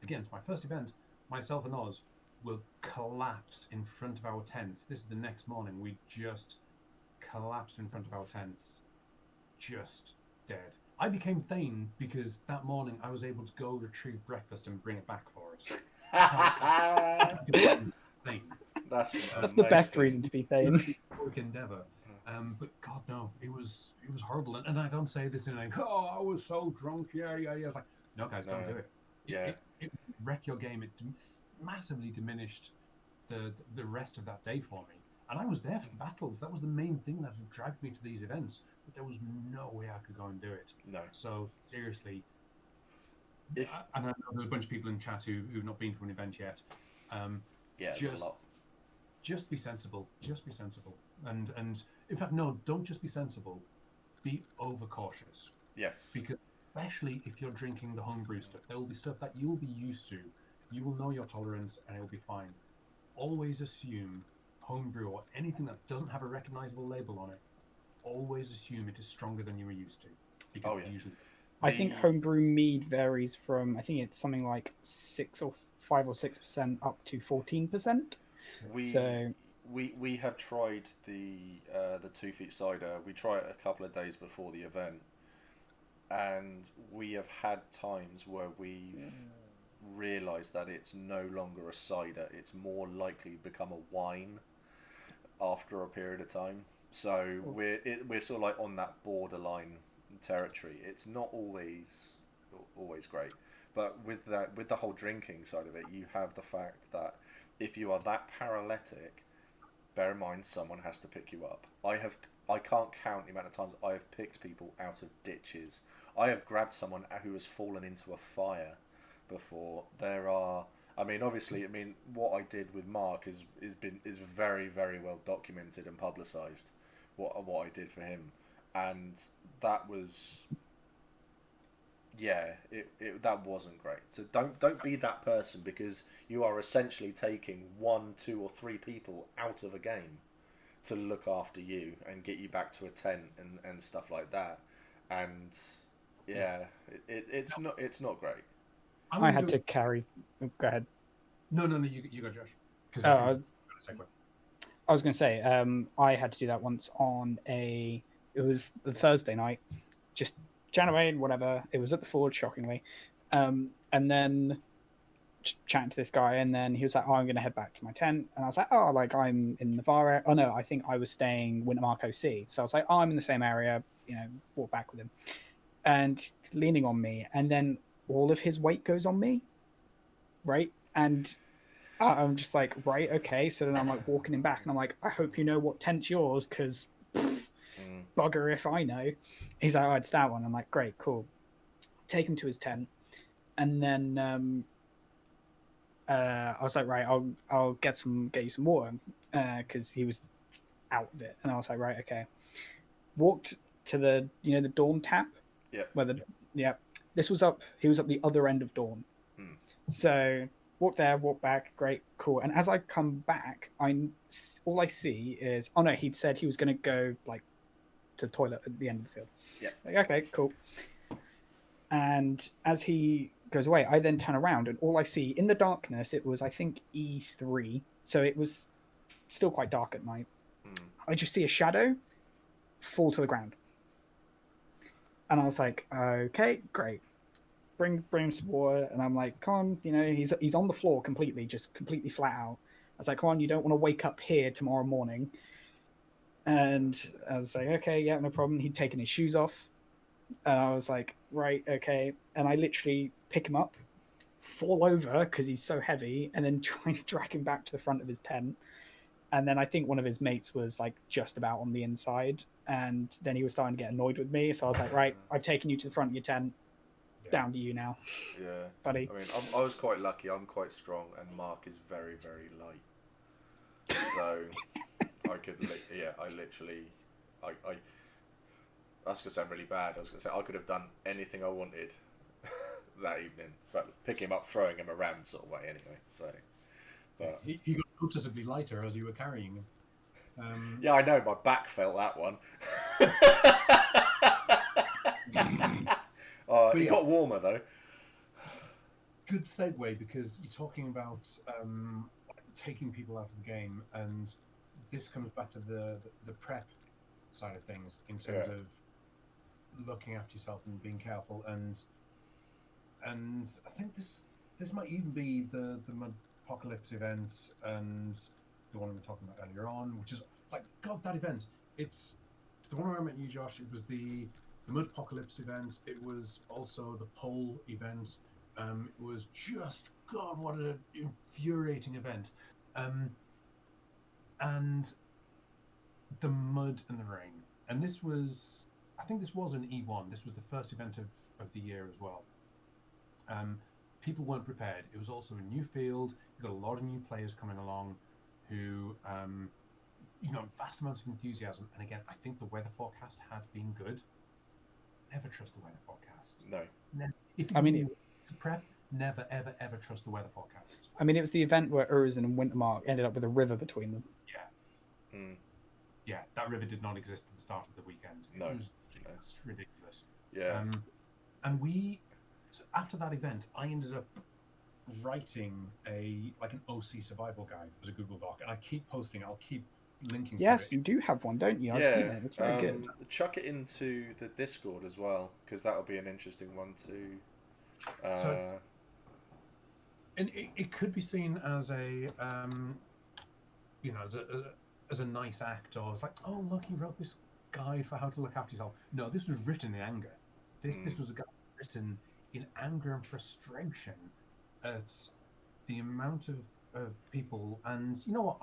again, it's my first event. Myself and Oz were collapsed in front of our tents. This is the next morning. We just collapsed in front of our tents. Just dead. I became Thane because that morning I was able to go retrieve breakfast and bring it back for us. That's the best reason to be Thane. Work endeavor. But God, no, it was horrible. And I don't say this in like, oh, I was so drunk. Yeah. I was like, no, guys, don't do it. It wrecked your game. It massively diminished the rest of that day for me. And I was there for the battles. That was the main thing that had dragged me to these events. But there was no way I could go and do it. No. So seriously, and I know there's a bunch of people in chat who've not been to an event yet. There's a lot. Just be sensible. Just be sensible. And in fact, no, don't just be sensible. Be overcautious. Yes. Because especially if you're drinking the homebrew stuff, there will be stuff that you'll be used to. You will know your tolerance, and it'll be fine. Always assume homebrew or anything that doesn't have a recognizable label on it. Always assume it is stronger than you were used to. Because usually. I think homebrew mead varies from, I think it's something like 5 or 6% up to 14%. We have tried the 2 Feet cider. We tried it a couple of days before the event, and we have had times where we've realised that it's no longer a cider. It's more likely to become a wine after a period of time. So we're sort of like on that borderline territory. It's not always great, but with the whole drinking side of it, you have the fact that if you are that paralytic, bear in mind someone has to pick you up. I can't count the amount of times I have picked people out of ditches. I have grabbed someone who has fallen into a fire before. Obviously, what I did with Mark is very, very well documented and publicised. What I did for him, and that was, that wasn't great. So don't be that person, because you are essentially taking 1, 2, or 3 people out of a game to look after you and get you back to a tent and stuff like that. And it's not great. I had to carry. Go ahead. No, you go, Josh. I was going to say, I had to do that once on it was the Thursday night, just January, whatever. It was at the Forge, shockingly. And then chatting to this guy, and then he was like, I'm going to head back to my tent. And I was like, I'm in the VAR area. Oh, no, I think I was staying Wintermark OC. So I was like, I'm in the same area, walk back with him. And leaning on me, and then all of his weight goes on me, right? And I'm just like, right, okay. So then I'm like walking him back, and I'm like, I hope you know what tent's yours, because bugger if I know. He's like, oh, it's that one. I'm like, great, cool. Take him to his tent, and then I was like, right, I'll get you some water, because he was out of it. And I was like, right, okay. Walked to the the Dawn tap. Yeah. This was up. He was up the other end of Dawn. So walk there, walk back. Great, cool. And as I come back, all I see is, oh no, he'd said he was going to go to the toilet at the end of the field. Yeah. Okay, cool. And as he goes away, I then turn around, and all I see in the darkness, it was, I think, E3, so it was still quite dark at night. I just see a shadow fall to the ground. And I was like, okay, great. Bring him some water. And I'm like, come on, he's on the floor completely, just completely flat out. I was like, come on, you don't want to wake up here tomorrow morning. And I was like, okay, yeah, no problem. He'd taken his shoes off. And I was like, right, okay. And I literally pick him up, fall over because he's so heavy, and then try and drag him back to the front of his tent. And then I think one of his mates was like just about on the inside, and then he was starting to get annoyed with me. So I was like, right, I've taken you to the front of your tent. Down to you now. Yeah, buddy. I mean, I was quite lucky. I'm quite strong, and Mark is very, very light. So I could, I literally, I that's gonna sound really bad. I was gonna say I could have done anything I wanted that evening, but pick him up, throwing him around sort of way anyway. So, but he got noticeably lighter as you were carrying him. yeah, I know my back felt that one. It got warmer though. Good segue, because you're talking about taking people out of the game, and this comes back to the prep side of things in terms of looking after yourself and being careful, and I think this might even be the Apocalypse event and the one we were talking about earlier on, which is like, God, that event. It's the one where I met you, Josh. It was the Mud Apocalypse event. It was also the pole event. It was just, God, what an infuriating event. And the mud and the rain. And this was, I think this was an E1. This was the first event of the year as well. People weren't prepared. It was also a new field. You got a lot of new players coming along who, vast amounts of enthusiasm. And again, I think the weather forecast had been good. Never trust the weather forecast. No. Never. To prep, never, ever, ever trust the weather forecast. I mean, it was the event where Urizen and Wintermark ended up with a river between them. Yeah. Yeah, that river did not exist at the start of the weekend. No. It was just ridiculous. Yeah. And so after that event, I ended up writing an OC survival guide as a Google Doc, and I keep posting. I'll keep linking. Yes, to it. you do have one, don't you? I've seen it. It's very good. Chuck it into the Discord as well, because that'll be an interesting one to. And it could be seen as as a nice act, or it's like, oh look, he wrote this guide for how to look after yourself. No, this was written in anger. This was a guide written in anger and frustration at the amount of people. And you know what?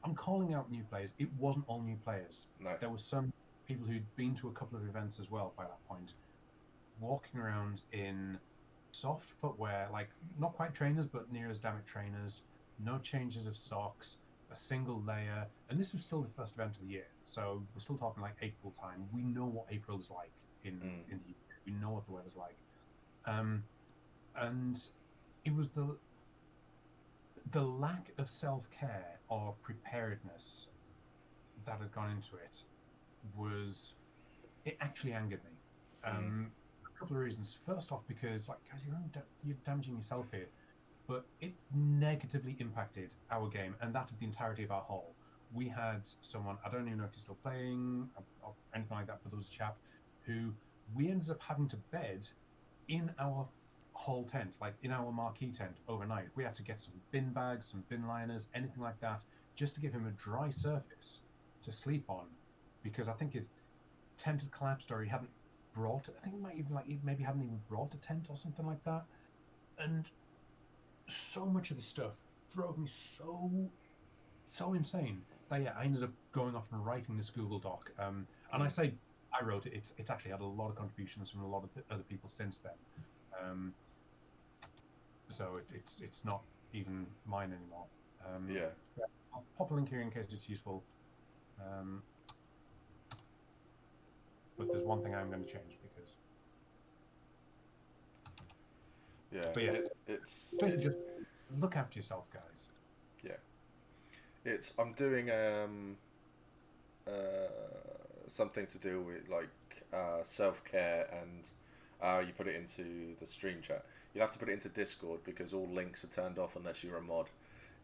I'm calling out new players. It wasn't all new players. No. There were some people who'd been to a couple of events as well by that point, walking around in soft footwear, like not quite trainers, but near as damn it trainers, no changes of socks, a single layer. And this was still the first event of the year, so we're still talking like April time. We know what April is like in the UK. We know what the weather's like. And it was the lack of self-care or preparedness that had gone into it it actually angered me. A couple of reasons. First off, because like, guys, you're damaging yourself here, but it negatively impacted our game and that of the entirety of our hall. We had someone, I don't even know if he's still playing or anything like that, but there was a chap who we ended up having to bed in our hall tent, like in our marquee tent overnight. We had to get some bin bags, some bin liners, anything like that, just to give him a dry surface to sleep on, because I think his tent had collapsed, or he hadn't brought, I think it might even maybe hadn't even brought a tent or something like that. And so much of the stuff drove me so insane that I ended up going off and writing this Google Doc. And I say I wrote it. It's actually had a lot of contributions from a lot of other people since then. So it's not even mine anymore. I'll pop a link here in case it's useful. But there's one thing I'm going to change because. It's basically just look after yourself, guys. Yeah, I'm doing something to do with like self-care, and you put it into the stream chat. You'll have to put it into Discord because all links are turned off unless you're a mod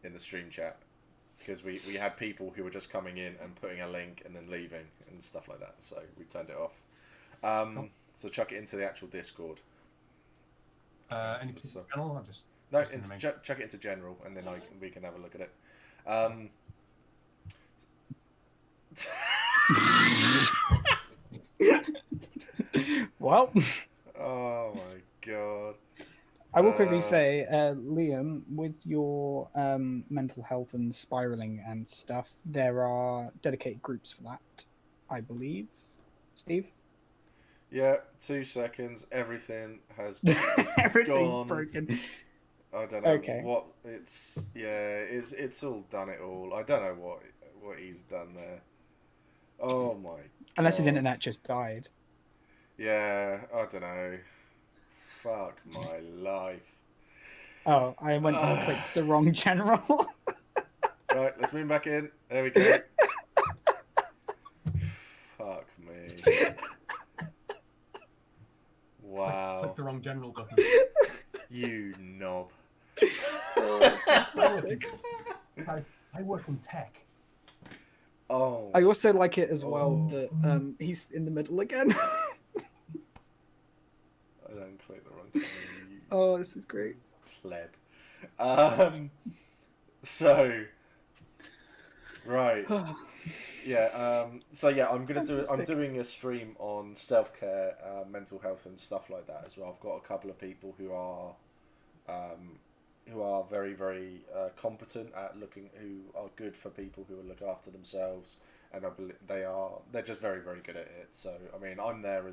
in the stream chat. Because we had people who were just coming in and putting a link and then leaving and stuff like that, so we turned it off. So chuck it into the actual Discord. Any particular channel or just No, just in the main? chuck it into general, and then we can have a look at it. Well, Oh my god. I will quickly say, Liam, with your mental health and spiraling and stuff, there are dedicated groups for that, I believe. Steve? Yeah, 2 seconds. Everything has Everything's gone. broken. I don't know Okay. what it's. Yeah, it's all done it all. I don't know what he's done there. Oh my. Unless his God. internet just died. Yeah, I don't know. Fuck my life. Oh, I went and clicked the wrong general. Right, let's move back in. There we go. Fuck me. Wow. Click the wrong general button. You knob. I work in tech. Oh. I also like it as well that he's in the middle again. I don't click the wrong thing. You Oh, this is great. pleb. So. Right. Yeah. So yeah, I'm doing a stream on self-care, mental health, and stuff like that as well. I've got a couple of people who are very, very competent at who are good for people who look after themselves, and I believe they're just very, very good at it. So I mean, I'm there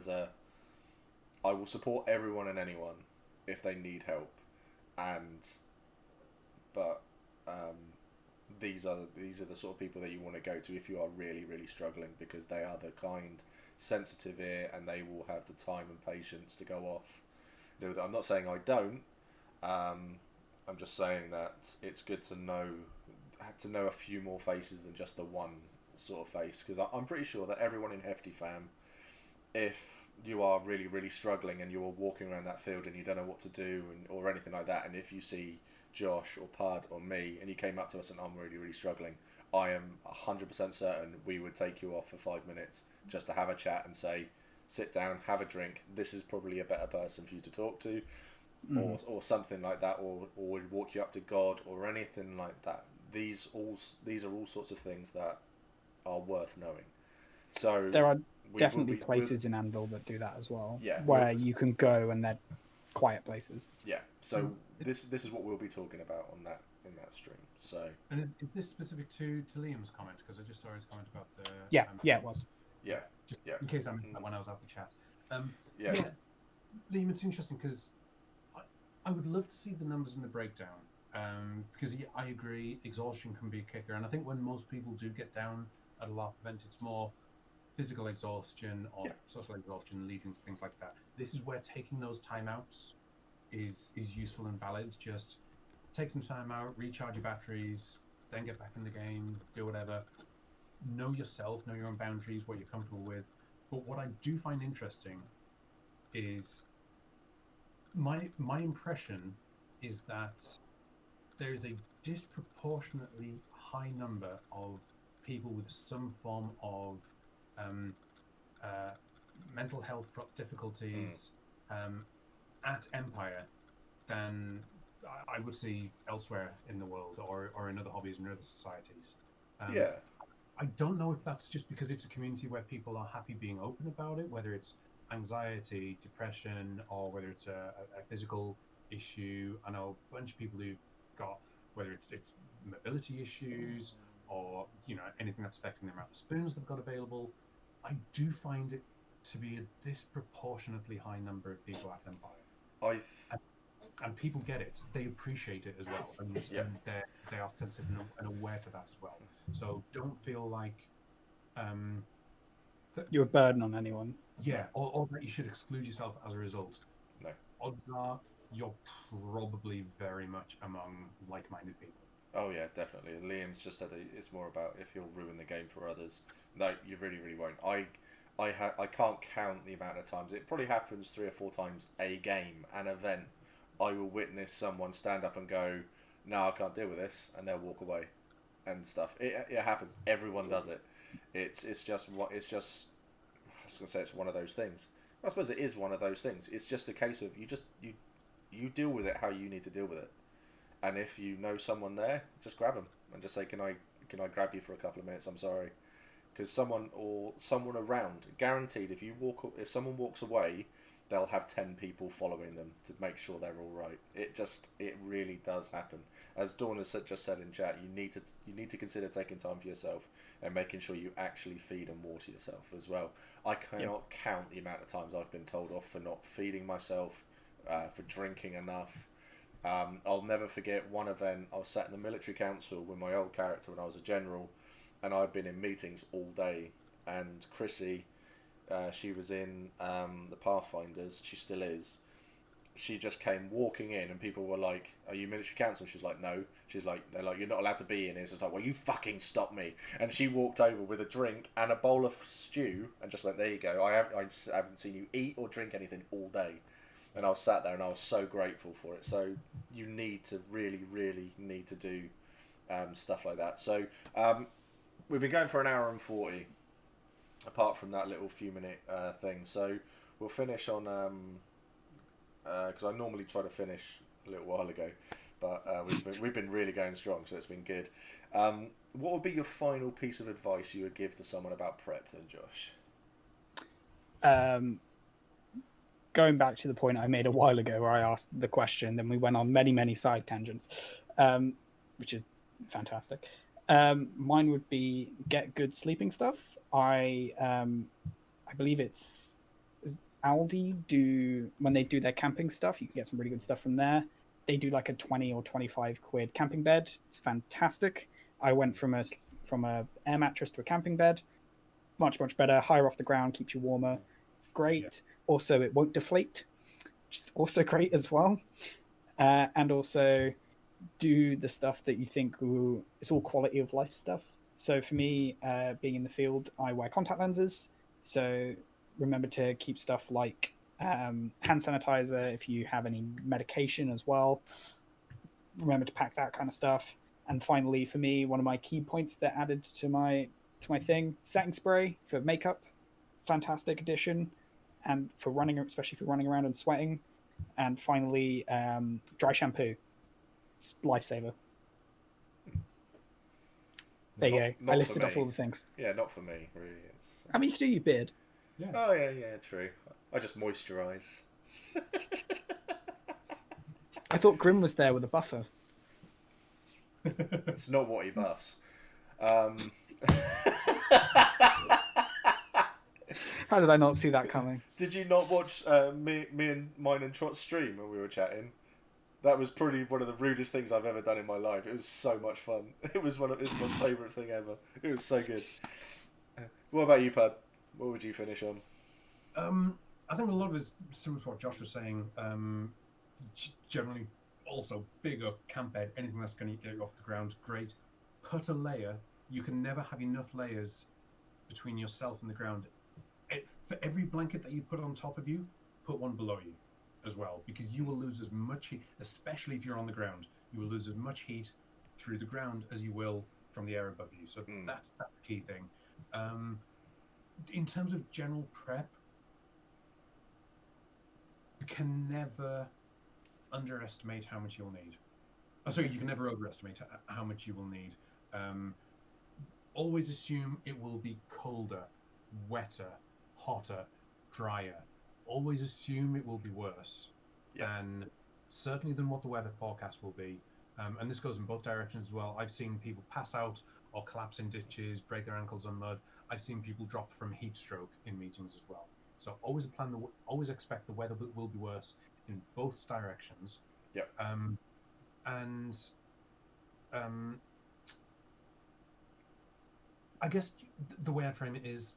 I will support everyone and anyone if they need help, but these are the sort of people that you want to go to if you are really, really struggling, because they are the kind, sensitive ear, and they will have the time and patience to go off. I'm not saying I don't. I'm just saying that it's good to know a few more faces than just the one sort of face, because I'm pretty sure that everyone in Hefty Fam, if you are really, really struggling and you're walking around that field and you don't know what to do or anything like that, and if you see Josh or Pud or me and you came up to us and I'm really, really struggling, I am 100% certain we would take you off for 5 minutes just to have a chat and say, sit down, have a drink, this is probably a better person for you to talk to, or something like that, or we'd walk you up to God or anything like that. These are all sorts of things that are worth knowing. So there are definitely places in Anvil that do that as well. Yeah, where you can go and they're quiet places. Yeah. So this is what we'll be talking about in that stream. So. And is this specific to Liam's comment? Because I just saw his comment about the. Yeah. It was. Yeah. Just in case I missed that when I was out the chat. Yeah. Liam, it's interesting because I would love to see the numbers in the breakdown. Because I agree, exhaustion can be a kicker, and I think when most people do get down at a LARP event, it's more physical exhaustion or social exhaustion leading to things like that. This is where taking those timeouts is useful and valid. Just take some time out, recharge your batteries, then get back in the game, do whatever. Know yourself, know your own boundaries, what you're comfortable with. But what I do find interesting is my impression is that there is a disproportionately high number of people with some form of mental health difficulties at Empire than I would see elsewhere in the world or in other hobbies and other societies. I don't know if that's just because it's a community where people are happy being open about it, whether it's anxiety, depression, or whether it's a physical issue. I know a bunch of people who've got, whether it's mobility issues or anything that's affecting the amount of spoons they've got available. I do find it to be a disproportionately high number of people at Empire. And people get it. They appreciate it as well. And they are sensitive and aware to that as well. So don't feel like you're a burden on anyone. Yeah, or that you should exclude yourself as a result. No. Odds are you're probably very much among like-minded people. Oh yeah, definitely. Liam's just said that it's more about if you'll ruin the game for others. No, you really, really won't. I can't count the amount of times. It probably happens 3 or 4 times a game, an event. I will witness someone stand up and go, "No, I can't deal with this," and they'll walk away, and stuff. It happens. Everyone does it. It's just. I was gonna say it's one of those things. I suppose it is one of those things. It's just a case of you deal with it how you need to deal with it. And if you know someone there, just grab them and just say, can I grab you for a couple of minutes? I'm sorry. Because someone around, guaranteed, if someone walks away, they'll have 10 people following them to make sure they're all right. It really does happen. As Dawn has just said in chat, you need to consider taking time for yourself and making sure you actually feed and water yourself as well. I cannot count the amount of times I've been told off for not feeding myself, for drinking enough. I'll never forget one event. I was sat in the military council with my old character when I was a general, and I'd been in meetings all day. And Chrissy, she was in the Pathfinders. She still is. She just came walking in, and people were like, "Are you military council?" She's like, "No." She's like, "They're like, you're not allowed to be in here." So it's like, "Well, you fucking stop me!" And she walked over with a drink and a bowl of stew, and just went, "There you go. I haven't seen you eat or drink anything all day." And I was sat there, and I was so grateful for it. So you need to really need to do stuff like that. So we've been going for an hour and 40. Apart from that little few minute thing, so we'll finish on because I normally try to finish a little while ago, but we've been really going strong, so it's been good. What would be your final piece of advice you would give to someone about prep, then, Josh? Going back to the point I made a while ago where I asked the question, then we went on many side tangents, which is fantastic. Mine would be get good sleeping stuff. I believe it's Aldi when they do their camping stuff, you can get some really good stuff from there. They do like a 20 or 25 quid camping bed. It's fantastic. I went from a air mattress to a camping bed. Much better, higher off the ground, keeps you warmer. It's great. Yeah. Also, it won't deflate, which is also great as well. And also do the stuff that you think it's all quality of life stuff. So for me, being in the field, I wear contact lenses. So remember to keep stuff like hand sanitizer if you have any medication as well. Remember to pack that kind of stuff. And finally, for me, one of my key points that added to my thing, setting spray for makeup, fantastic addition, and for running, especially if you're running around and sweating. And finally, dry shampoo. It's lifesaver. There you go. I listed off all the things. Yeah, not for me, really. I mean, you can do your beard. Yeah. Oh, yeah, true. I just moisturise. I thought Grim was there with a buffer. It's not what he buffs. How did I not see that coming? Did you not watch mine and Trot's stream when we were chatting? That was probably one of the rudest things I've ever done in my life. It was so much fun. It's my favourite thing ever. It was so good. What about you, Pad? What would you finish on? I think a lot of it's similar to what Josh was saying. Generally, also bigger camp bed, anything that's going to get you off the ground, great. Put a layer. You can never have enough layers between yourself and the ground. For every blanket that you put on top of you, put one below you as well, because you will lose as much heat, especially if you're on the ground. You will lose as much heat through the ground as you will from the air above you. So that's the key thing. In terms of general prep, you can never underestimate how much you'll need. Sorry, you can never overestimate how much you will need. Always assume it will be colder, wetter, hotter, drier. Always assume it will be worse, and certainly than what the weather forecast will be. And this goes in both directions as well. I've seen people pass out or collapse in ditches, break their ankles on mud. I've seen people drop from heat stroke in meetings as well. So always expect the weather will be worse in both directions. Yep. I guess the way I frame it is,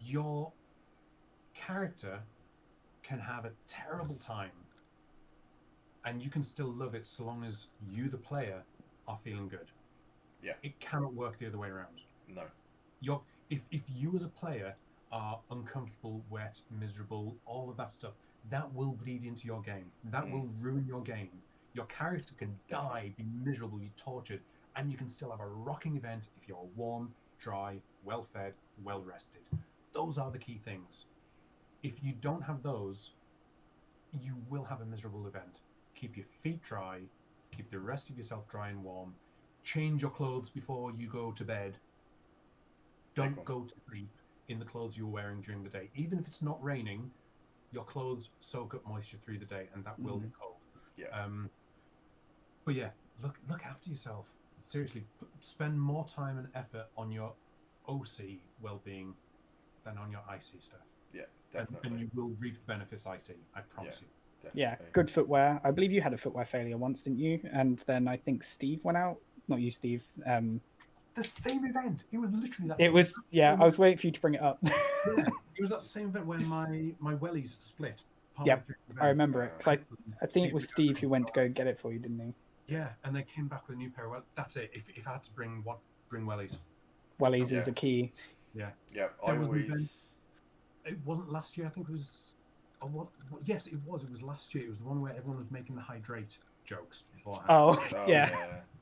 your character can have a terrible time and you can still love it so long as you, the player, are feeling good. Yeah. It cannot work the other way around. No. If you as a player are uncomfortable, wet, miserable, all of that stuff, that will bleed into your game. That will ruin your game. Your character can die, be miserable, be tortured, and you can still have a rocking event if you're warm, dry, well-fed, well-rested. Those are the key things. If you don't have those, you will have a miserable event. Keep your feet dry, keep the rest of yourself dry and warm, change your clothes before you go to bed. Don't go to sleep in the clothes you're wearing during the day. Even if it's not raining, your clothes soak up moisture through the day, and that will get cold. Yeah. But yeah, look after yourself. Seriously, spend more time and effort on your OC well-being than on your IC stuff. Yeah, definitely. And you will reap the benefits IC. I promise you. Definitely. Yeah, good footwear. I believe you had a footwear failure once, didn't you? And then I think Steve went out. Not you, Steve. The same event. It was literally that. It was, yeah, I was waiting for you to bring it up. Yeah, it was that same event when my wellies split. Yep, I remember it. Cause I think it was Steve who went to go get it for you, didn't he? Yeah, and they came back with a new pair of wellies. That's it. If I had to bring wellies. Wellies is a key. Yeah. Yeah, I always... It wasn't last year. I think it was... Oh, what? Yes, it was. It was last year. It was the one where everyone was making the hydrate jokes beforehand. Oh, yeah.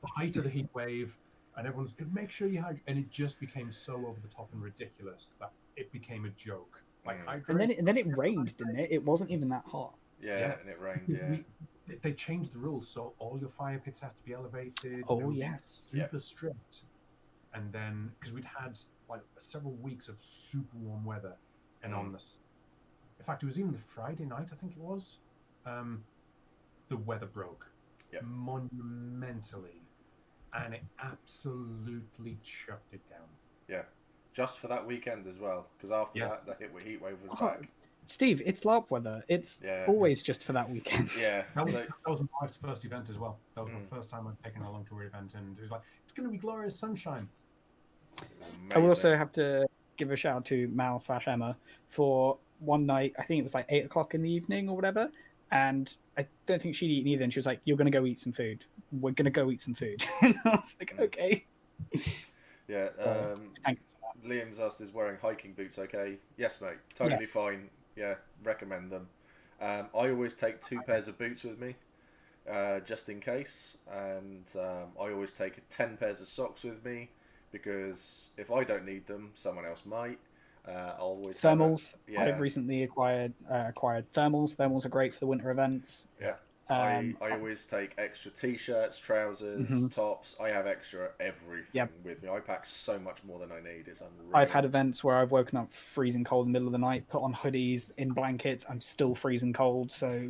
The height of the heat wave, and everyone's going to make sure you hydrate. And it just became so over the top and ridiculous that it became a joke. Like hydrate. And then it rained, didn't it? It wasn't even that hot. Yeah, and it rained, They changed the rules, so all your fire pits had to be elevated. Oh, yes. Super strict. And then, because we'd had like several weeks of super warm weather, and on this, in fact, it was even the Friday night, I think it was, the weather broke monumentally, and it absolutely chucked it down. Yeah, just for that weekend as well, because after that, the heat wave was back. Steve, it's LARP weather. It's always just for that weekend. Yeah. That was my wife's first event as well. That was my first time I'd taken her along to her event, and it was like, it's going to be glorious sunshine. I will also have to give a shout out to Mal/Emma for one night. I think it was like 8 o'clock in the evening or whatever. And I don't think she'd eaten either. And she was like, "You're going to go eat some food. We're going to go eat some food." And I was like, "Okay." Yeah. Liam's asked, is wearing hiking boots okay? Yes, mate. Totally fine. Yeah, recommend them. I always take 2 pairs of boots with me, just in case. And I always take 10 pairs of socks with me, because if I don't need them, someone else might. I'll always thermals. I've recently acquired thermals. Thermals are great for the winter events. Yeah. I always take extra t-shirts, trousers, tops. I have extra everything with me. I pack so much more than I need. It's unreal. I've had events where I've woken up freezing cold in the middle of the night, put on hoodies, in blankets. I'm still freezing cold, so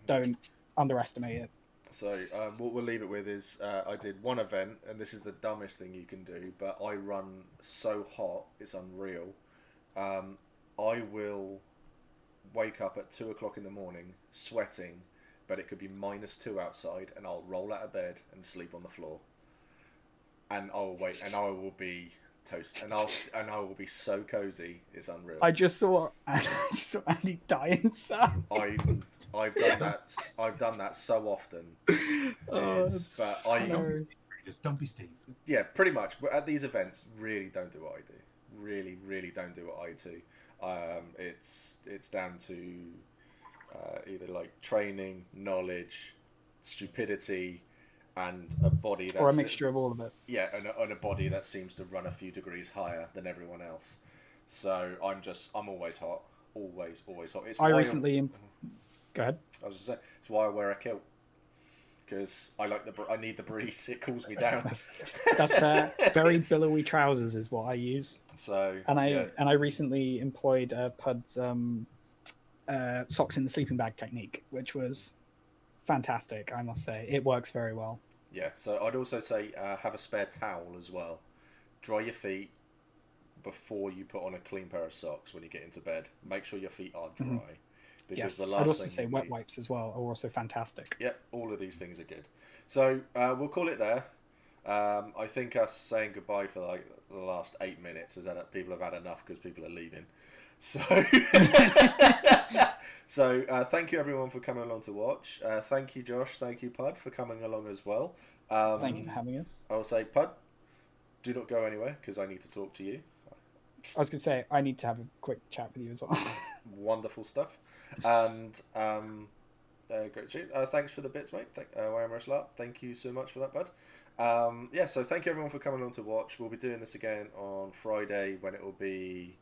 don't underestimate it. So what we'll leave it with is I did one event, and this is the dumbest thing you can do, but I run so hot, it's unreal. I will wake up at 2 o'clock in the morning, sweating, but it could be -2 outside, and I'll roll out of bed and sleep on the floor. And I'll wait, and I will be toast, and I will be so cozy. It's unreal. I just saw Andy die inside. I've done that so often. Don't be Steve. Yeah, pretty much. But at these events, really don't do what I do. Really, really don't do what I do. It's down to either like training, knowledge, stupidity, and a body that's... Or a mixture of all of it. Yeah, and a body that seems to run a few degrees higher than everyone else. So I'm always hot. Always hot. It's Go ahead. I was just saying, it's why I wear a kilt. Because I need the breeze. It cools me down. That's fair. Very billowy trousers is what I use. So I recently employed Pud's socks in the sleeping bag technique, which was fantastic. I must say, it works very well. Yeah. So I'd also say have a spare towel as well. Dry your feet before you put on a clean pair of socks when you get into bed. Make sure your feet are dry. Because the last I'd also say wet wipes as well are also fantastic. Yep, all of these things are good. So we'll call it there. I think us saying goodbye for like the last 8 minutes is that people have had enough because people are leaving. So, thank you everyone for coming along to watch. Thank you, Josh. Thank you, Pud, for coming along as well. Thank you for having us. I'll say, Pud, do not go anywhere because I need to talk to you. I was going to say, I need to have a quick chat with you as well. Wonderful stuff. And great shoot. Thanks for the bits, mate. Thank you so much for that, bud. So thank you everyone for coming on to watch. We'll be doing this again on Friday when it will be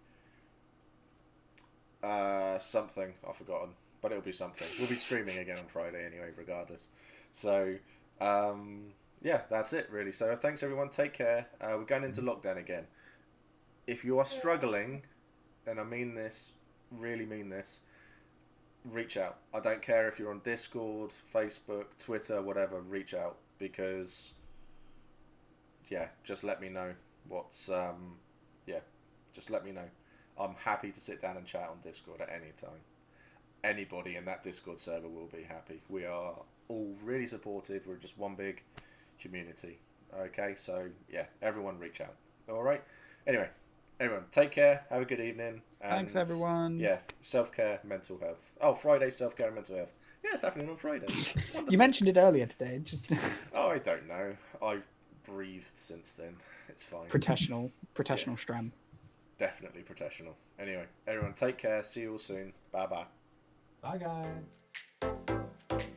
Something I've forgotten, but it'll be something. We'll be streaming again on Friday anyway, regardless. So, yeah, that's it really. So thanks everyone. Take care. We're going into lockdown again. If you are struggling, and I mean this, really mean this, reach out. I don't care if you're on Discord, Facebook, Twitter, whatever. Reach out because, yeah, just let me know what's just let me know. I'm happy to sit down and chat on Discord at any time. Anybody in that Discord server will be happy. We are all really supportive. We're just one big community. Okay, so yeah, everyone reach out. All right. Anyway, everyone, take care. Have a good evening. And, Thanks, everyone. Yeah, self-care, mental health. Oh, Friday, self-care and mental health. Yeah, it's happening on Friday. You mentioned it earlier today. Just Oh, I don't know. I've breathed since then. It's fine. professional Stram. Definitely professional. Anyway, everyone, take care. See you all soon. Bye-bye. Bye, guys.